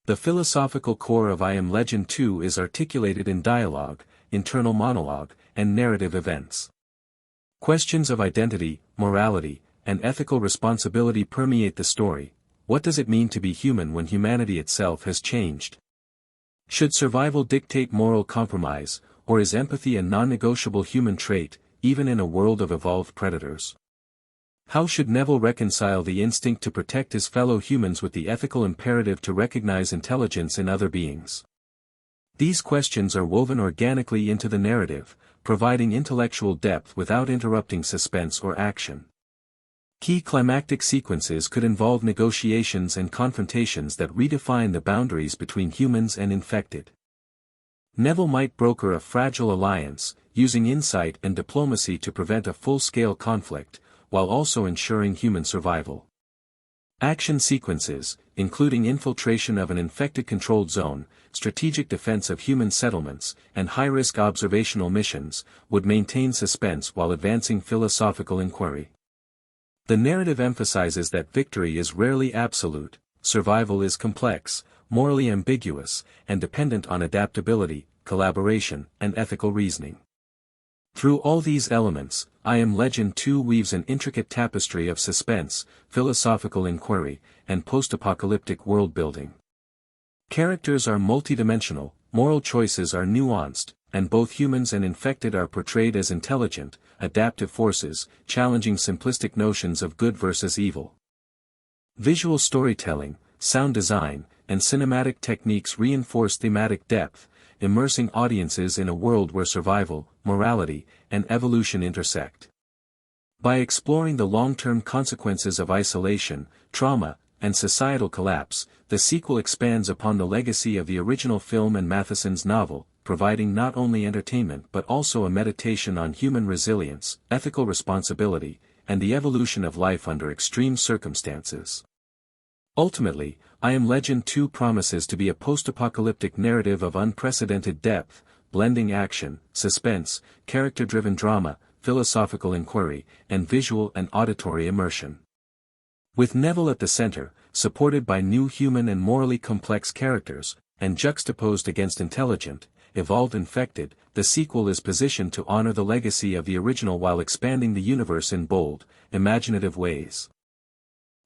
The philosophical core of I Am Legend 2 is articulated in dialogue, internal monologue, and narrative events. Questions of identity, morality, and ethical responsibility permeate the story. What does it mean to be human when humanity itself has changed? Should survival dictate moral compromise, or is empathy a non-negotiable human trait, even in a world of evolved predators? How should Neville reconcile the instinct to protect his fellow humans with the ethical imperative to recognize intelligence in other beings? These questions are woven organically into the narrative, providing intellectual depth without interrupting suspense or action. Key climactic sequences could involve negotiations and confrontations that redefine the boundaries between humans and infected. Neville might broker a fragile alliance, using insight and diplomacy to prevent a full-scale conflict, while also ensuring human survival. Action sequences, including infiltration of an infected-controlled zone, strategic defense of human settlements, and high-risk observational missions, would maintain suspense while advancing philosophical inquiry. The narrative emphasizes that victory is rarely absolute, survival is complex, morally ambiguous, and dependent on adaptability, collaboration, and ethical reasoning. Through all these elements, I Am Legend 2 weaves an intricate tapestry of suspense, philosophical inquiry, and post-apocalyptic world-building. Characters are multidimensional, moral choices are nuanced, and both humans and infected are portrayed as intelligent, adaptive forces, challenging simplistic notions of good versus evil. Visual storytelling, sound design, and cinematic techniques reinforce thematic depth, immersing audiences in a world where survival, morality, and evolution intersect. By exploring the long-term consequences of isolation, trauma, and societal collapse, the sequel expands upon the legacy of the original film and Matheson's novel, providing not only entertainment but also a meditation on human resilience, ethical responsibility, and the evolution of life under extreme circumstances. Ultimately, I Am Legend 2 promises to be a post-apocalyptic narrative of unprecedented depth, blending action, suspense, character-driven drama, philosophical inquiry, and visual and auditory immersion. With Neville at the center, supported by new human and morally complex characters, and juxtaposed against intelligent, evolved infected, the sequel is positioned to honor the legacy of the original while expanding the universe in bold, imaginative ways.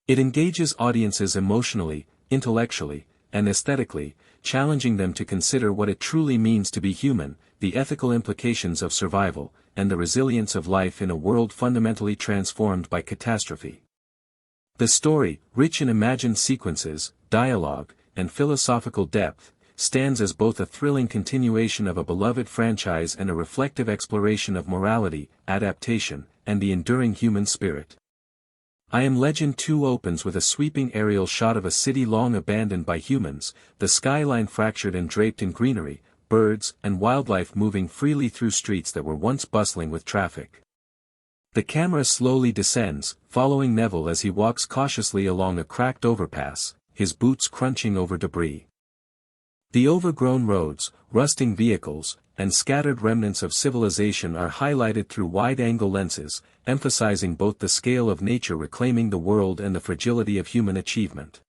It engages audiences emotionally, intellectually, and aesthetically, challenging them to consider what it truly means to be human, the ethical implications of survival, and the resilience of life in a world fundamentally transformed by catastrophe. The story, rich in imagined sequences, dialogue, and philosophical depth, stands as both a thrilling continuation of a beloved franchise and a reflective exploration of morality, adaptation, and the enduring human spirit. I Am Legend 2 opens with a sweeping aerial shot of a city long abandoned by humans, the skyline fractured and draped in greenery, birds and wildlife moving freely through streets that were once bustling with traffic. The camera slowly descends, following Neville as he walks cautiously along a cracked overpass, his boots crunching over debris. The overgrown roads, rusting vehicles, and scattered remnants of civilization are highlighted through wide-angle lenses, emphasizing both the scale of nature reclaiming the world and the fragility of human achievement.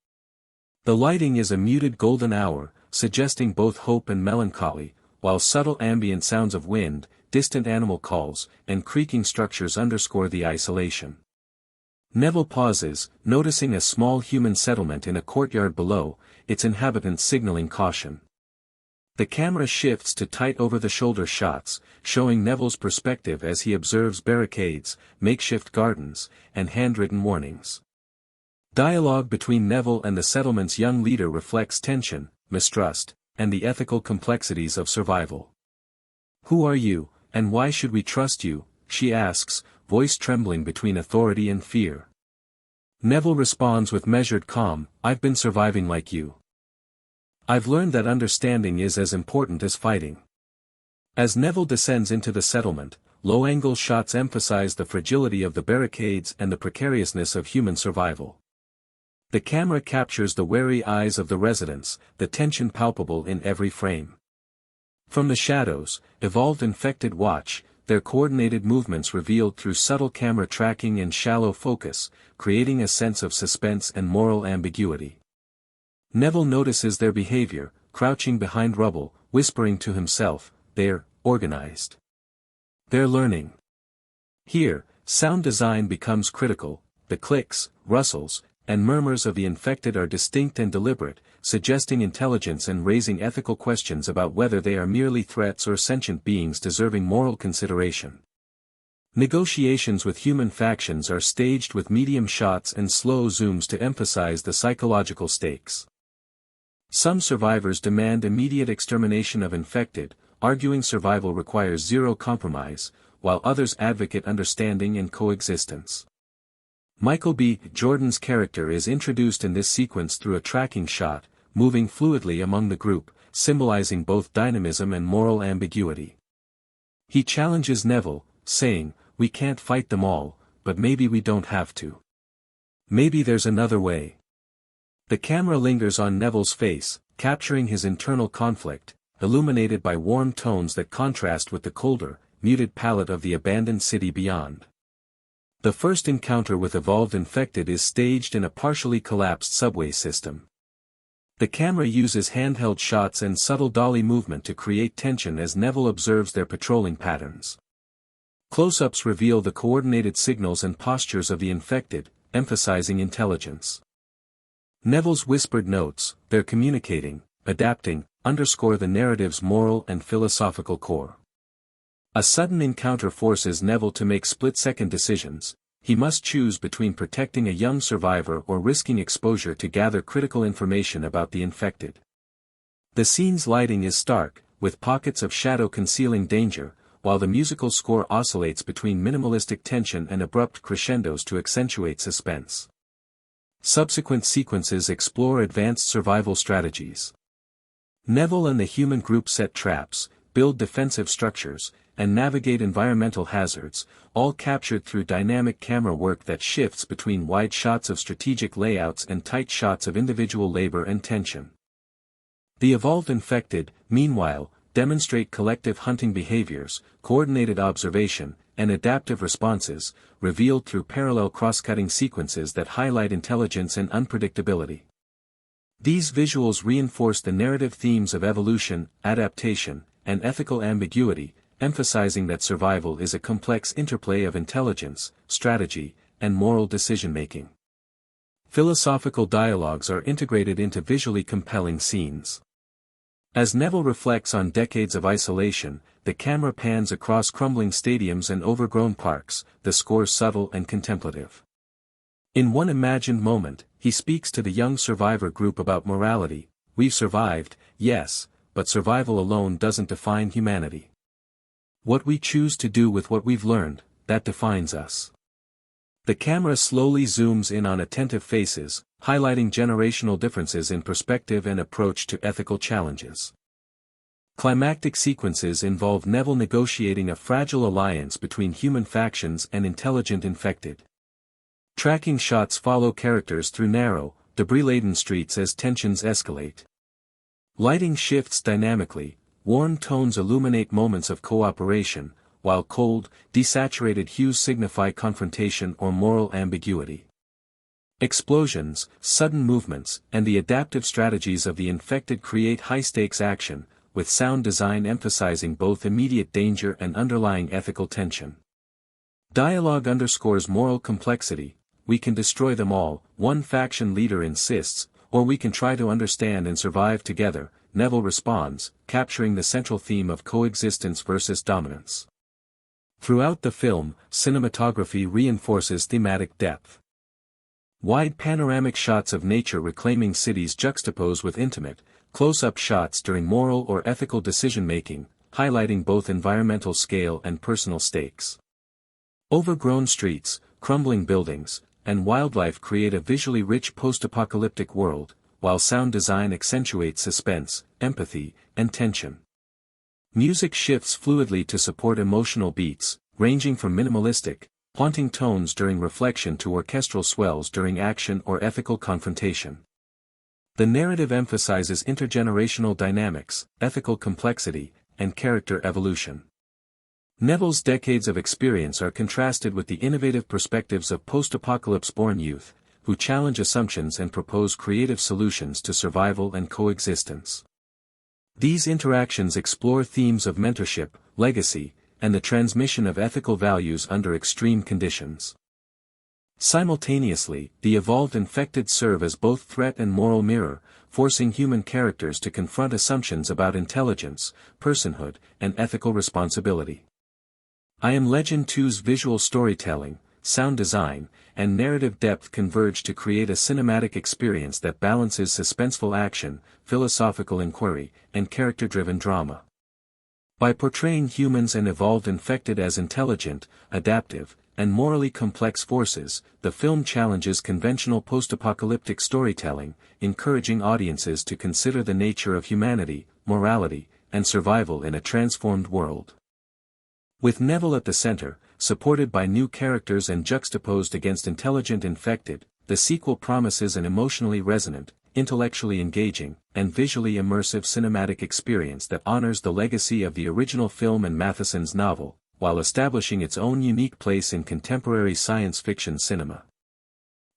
The lighting is a muted golden hour, suggesting both hope and melancholy, while subtle ambient sounds of wind, distant animal calls, and creaking structures underscore the isolation. Neville pauses, noticing a small human settlement in a courtyard below, its inhabitants signaling caution. The camera shifts to tight over-the-shoulder shots, showing Neville's perspective as he observes barricades, makeshift gardens, and handwritten warnings. Dialogue between Neville and the settlement's young leader reflects tension, mistrust, and the ethical complexities of survival. "Who are you, and why should we trust you?" she asks, voice trembling between authority and fear. Neville responds with measured calm, "I've been surviving like you. I've learned that understanding is as important as fighting." As Neville descends into the settlement, low-angle shots emphasize the fragility of the barricades and the precariousness of human survival. The camera captures the wary eyes of the residents, the tension palpable in every frame. From the shadows, evolved infected watch, their coordinated movements revealed through subtle camera tracking and shallow focus, creating a sense of suspense and moral ambiguity. Neville notices their behavior, crouching behind rubble, whispering to himself, "They're organized. They're learning." Here, sound design becomes critical, the clicks, rustles, and murmurs of the infected are distinct and deliberate, suggesting intelligence and raising ethical questions about whether they are merely threats or sentient beings deserving moral consideration. Negotiations with human factions are staged with medium shots and slow zooms to emphasize the psychological stakes. Some survivors demand immediate extermination of infected, arguing survival requires zero compromise, while others advocate understanding and coexistence. Michael B. Jordan's character is introduced in this sequence through a tracking shot, moving fluidly among the group, symbolizing both dynamism and moral ambiguity. He challenges Neville, saying, "We can't fight them all, but maybe we don't have to. Maybe there's another way." The camera lingers on Neville's face, capturing his internal conflict, illuminated by warm tones that contrast with the colder, muted palette of the abandoned city beyond. The first encounter with evolved infected is staged in a partially collapsed subway system. The camera uses handheld shots and subtle dolly movement to create tension as Neville observes their patrolling patterns. Close-ups reveal the coordinated signals and postures of the infected, emphasizing intelligence. Neville's whispered notes, "They're communicating, adapting," underscore the narrative's moral and philosophical core. A sudden encounter forces Neville to make split-second decisions. He must choose between protecting a young survivor or risking exposure to gather critical information about the infected. The scene's lighting is stark, with pockets of shadow concealing danger, while the musical score oscillates between minimalistic tension and abrupt crescendos to accentuate suspense. Subsequent sequences explore advanced survival strategies. Neville and the human group set traps, build defensive structures, and navigate environmental hazards, all captured through dynamic camera work that shifts between wide shots of strategic layouts and tight shots of individual labor and tension. The evolved infected, meanwhile, demonstrate collective hunting behaviors, coordinated observation, and adaptive responses, revealed through parallel cross-cutting sequences that highlight intelligence and unpredictability. These visuals reinforce the narrative themes of evolution, adaptation, and ethical ambiguity, emphasizing that survival is a complex interplay of intelligence, strategy, and moral decision-making. philosophical dialogues are integrated into visually compelling scenes. As Neville reflects on decades of isolation, the camera pans across crumbling stadiums and overgrown parks, the score subtle and contemplative. In one imagined moment, he speaks to the young survivor group about morality. We've survived, yes, but survival alone doesn't define humanity. What we choose to do with what we've learned, that defines us. The camera slowly zooms in on attentive faces, highlighting generational differences in perspective and approach to ethical challenges. Climactic sequences involve Neville negotiating a fragile alliance between human factions and intelligent infected. Tracking shots follow characters through narrow, debris-laden streets as tensions escalate. Lighting shifts dynamically, warm tones illuminate moments of cooperation, while cold, desaturated hues signify confrontation or moral ambiguity. Explosions, sudden movements, and the adaptive strategies of the infected create high-stakes action, with sound design emphasizing both immediate danger and underlying ethical tension. Dialogue underscores moral complexity. We can destroy them all, one faction leader insists, or we can try to understand and survive together, Neville responds, capturing the central theme of coexistence versus dominance. Throughout the film, cinematography reinforces thematic depth. Wide panoramic shots of nature reclaiming cities juxtapose with intimate, close-up shots during moral or ethical decision-making, highlighting both environmental scale and personal stakes. Overgrown streets, crumbling buildings, and wildlife create a visually rich post-apocalyptic world, while sound design accentuates suspense, empathy, and tension. Music shifts fluidly to support emotional beats, ranging from minimalistic, haunting tones during reflection to orchestral swells during action or ethical confrontation. The narrative emphasizes intergenerational dynamics, ethical complexity, and character evolution. Neville's decades of experience are contrasted with the innovative perspectives of post-apocalypse-born youth, who challenge assumptions and propose creative solutions to survival and coexistence. These interactions explore themes of mentorship, legacy, and the transmission of ethical values under extreme conditions. Simultaneously, the evolved infected serve as both threat and moral mirror, forcing human characters to confront assumptions about intelligence, personhood, and ethical responsibility. I Am Legend 2's visual storytelling, sound design, and narrative depth converge to create a cinematic experience that balances suspenseful action, philosophical inquiry, and character-driven drama. By portraying humans and evolved infected as intelligent, adaptive, and morally complex forces, the film challenges conventional post-apocalyptic storytelling, encouraging audiences to consider the nature of humanity, morality, and survival in a transformed world. With Neville at the center, supported by new characters and juxtaposed against intelligent infected, the sequel promises an emotionally resonant, intellectually engaging, and visually immersive cinematic experience that honors the legacy of the original film and Matheson's novel, while establishing its own unique place in contemporary science fiction cinema.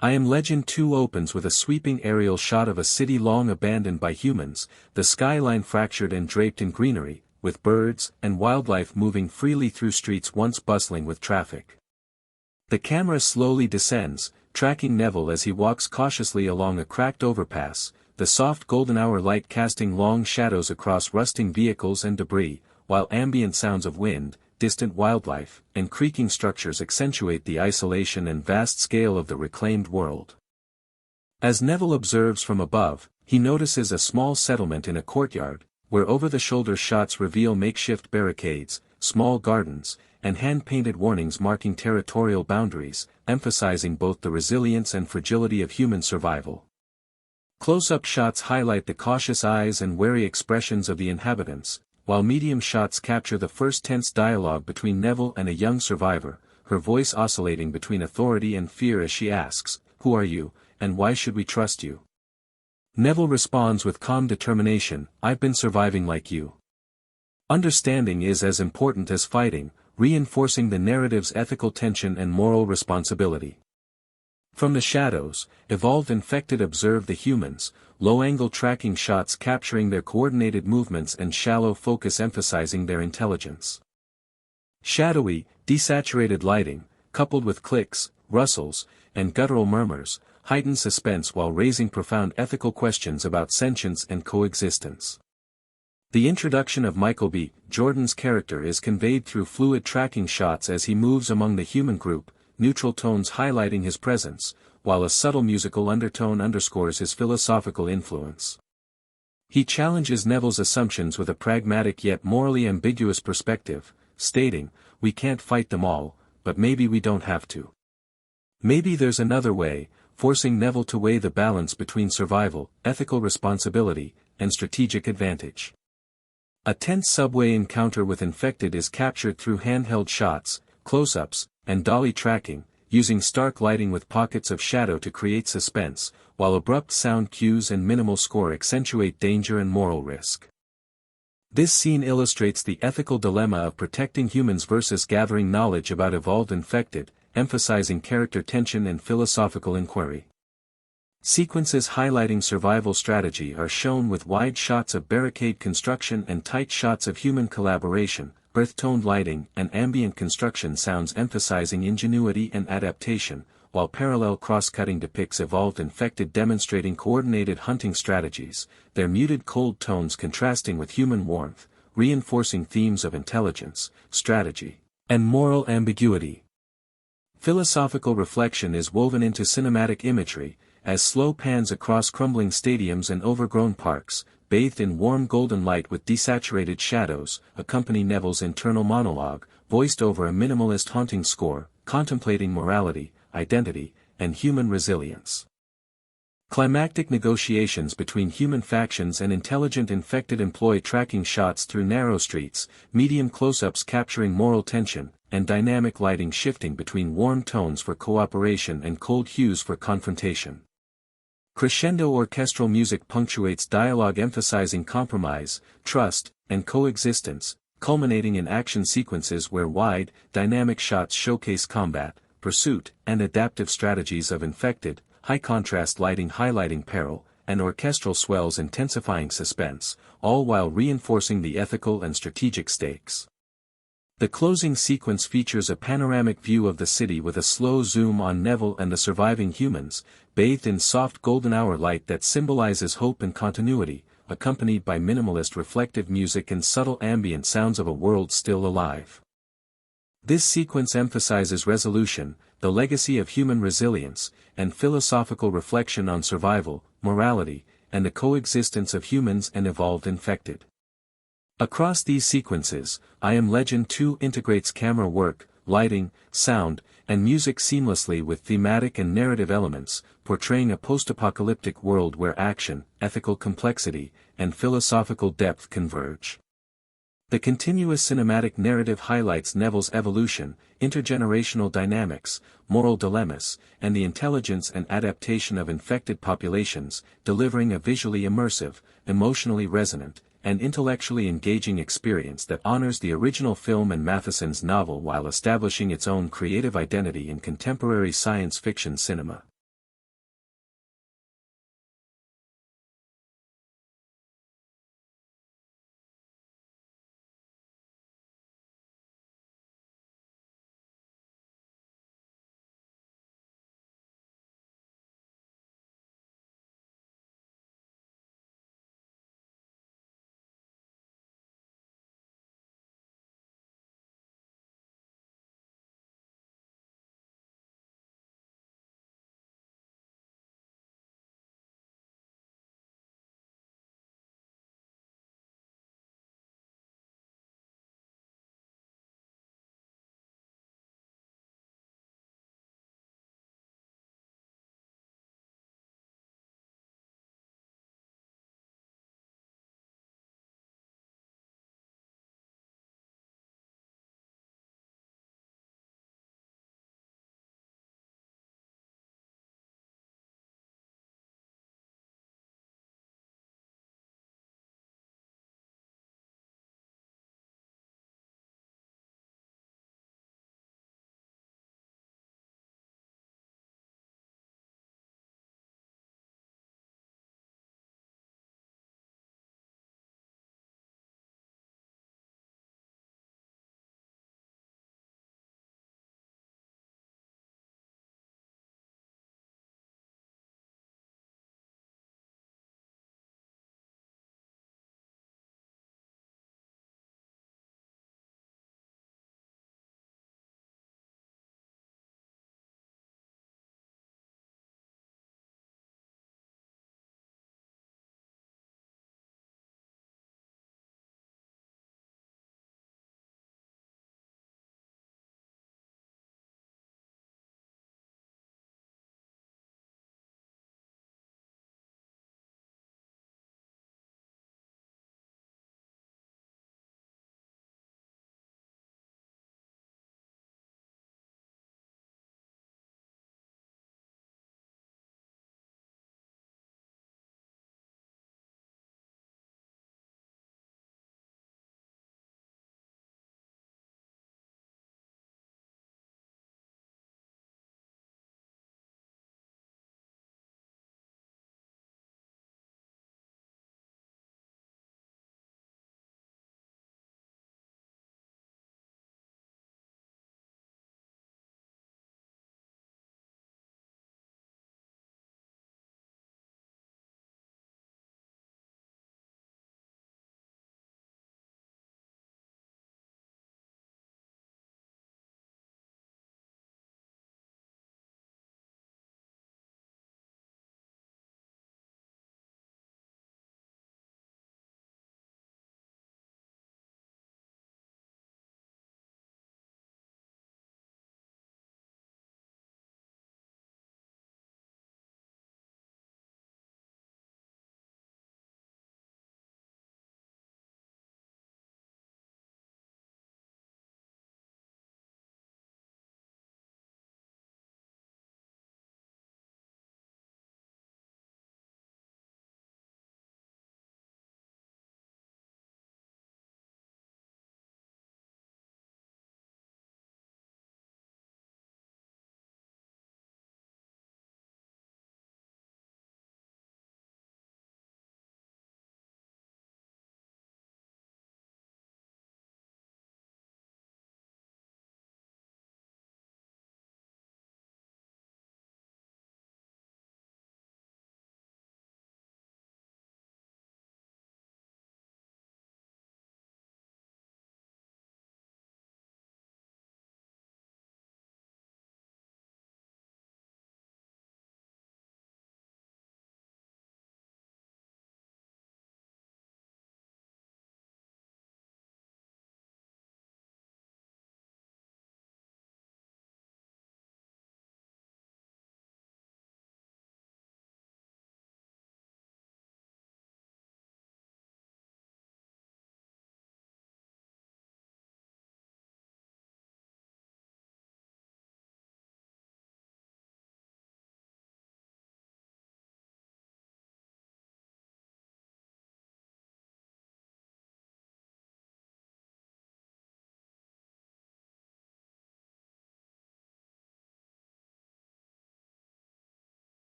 I Am Legend 2 opens with a sweeping aerial shot of a city long abandoned by humans, the skyline fractured and draped in greenery, with birds and wildlife moving freely through streets once bustling with traffic. The camera slowly descends, tracking Neville as he walks cautiously along a cracked overpass, the soft golden hour light casting long shadows across rusting vehicles and debris, while ambient sounds of wind, distant wildlife, and creaking structures accentuate the isolation and vast scale of the reclaimed world. As Neville observes from above, he notices a small settlement in a courtyard, where over-the-shoulder shots reveal makeshift barricades, small gardens, and hand-painted warnings marking territorial boundaries, emphasizing both the resilience and fragility of human survival. Close-up shots highlight the cautious eyes and wary expressions of the inhabitants, while medium shots capture the first tense dialogue between Neville and a young survivor, her voice oscillating between authority and fear as she asks, "Who are you, and why should we trust you?" Neville responds with calm determination, "I've been surviving like you." Understanding is as important as fighting, reinforcing the narrative's ethical tension and moral responsibility. From the shadows, evolved infected observe the humans, low-angle tracking shots capturing their coordinated movements and shallow focus emphasizing their intelligence. Shadowy, desaturated lighting, coupled with clicks, rustles, and guttural murmurs, heighten suspense while raising profound ethical questions about sentience and coexistence. The introduction of Michael B. Jordan's character is conveyed through fluid tracking shots as he moves among the human group, neutral tones highlighting his presence, while a subtle musical undertone underscores his philosophical influence. He challenges Neville's assumptions with a pragmatic yet morally ambiguous perspective, stating, "We can't fight them all, but maybe we don't have to. Maybe there's another way," forcing Neville to weigh the balance between survival, ethical responsibility, and strategic advantage. A tense subway encounter with infected is captured through handheld shots, close-ups, and dolly tracking, using stark lighting with pockets of shadow to create suspense, while abrupt sound cues and minimal score accentuate danger and moral risk. This scene illustrates the ethical dilemma of protecting humans versus gathering knowledge about evolved infected, emphasizing character tension and philosophical inquiry. Sequences highlighting survival strategy are shown with wide shots of barricade construction and tight shots of human collaboration, earth-toned lighting and ambient construction sounds emphasizing ingenuity and adaptation, while parallel cross-cutting depicts evolved infected demonstrating coordinated hunting strategies, their muted cold tones contrasting with human warmth, reinforcing themes of intelligence, strategy, and moral ambiguity. Philosophical reflection is woven into cinematic imagery, as slow pans across crumbling stadiums and overgrown parks, bathed in warm golden light with desaturated shadows, accompany Neville's internal monologue, voiced over a minimalist haunting score, contemplating morality, identity, and human resilience. Climactic negotiations between human factions and intelligent infected employ tracking shots through narrow streets, medium close-ups capturing moral tension, and dynamic lighting shifting between warm tones for cooperation and cold hues for confrontation. Crescendo orchestral music punctuates dialogue emphasizing compromise, trust, and coexistence, culminating in action sequences where wide, dynamic shots showcase combat, pursuit, and adaptive strategies of infected, high-contrast lighting highlighting peril, and orchestral swells intensifying suspense, all while reinforcing the ethical and strategic stakes. The closing sequence features a panoramic view of the city with a slow zoom on Neville and the surviving humans, bathed in soft golden hour light that symbolizes hope and continuity, accompanied by minimalist reflective music and subtle ambient sounds of a world still alive. This sequence emphasizes resolution, the legacy of human resilience, and philosophical reflection on survival, morality, and the coexistence of humans and evolved infected. Across these sequences, I Am Legend 2 integrates camera work, lighting, sound, and music seamlessly with thematic and narrative elements, portraying a post-apocalyptic world where action, ethical complexity, and philosophical depth converge. The continuous cinematic narrative highlights Neville's evolution, intergenerational dynamics, moral dilemmas, and the intelligence and adaptation of infected populations, delivering a visually immersive, emotionally resonant, and intellectually engaging experience that honors the original film and Matheson's novel while establishing its own creative identity in contemporary science fiction cinema.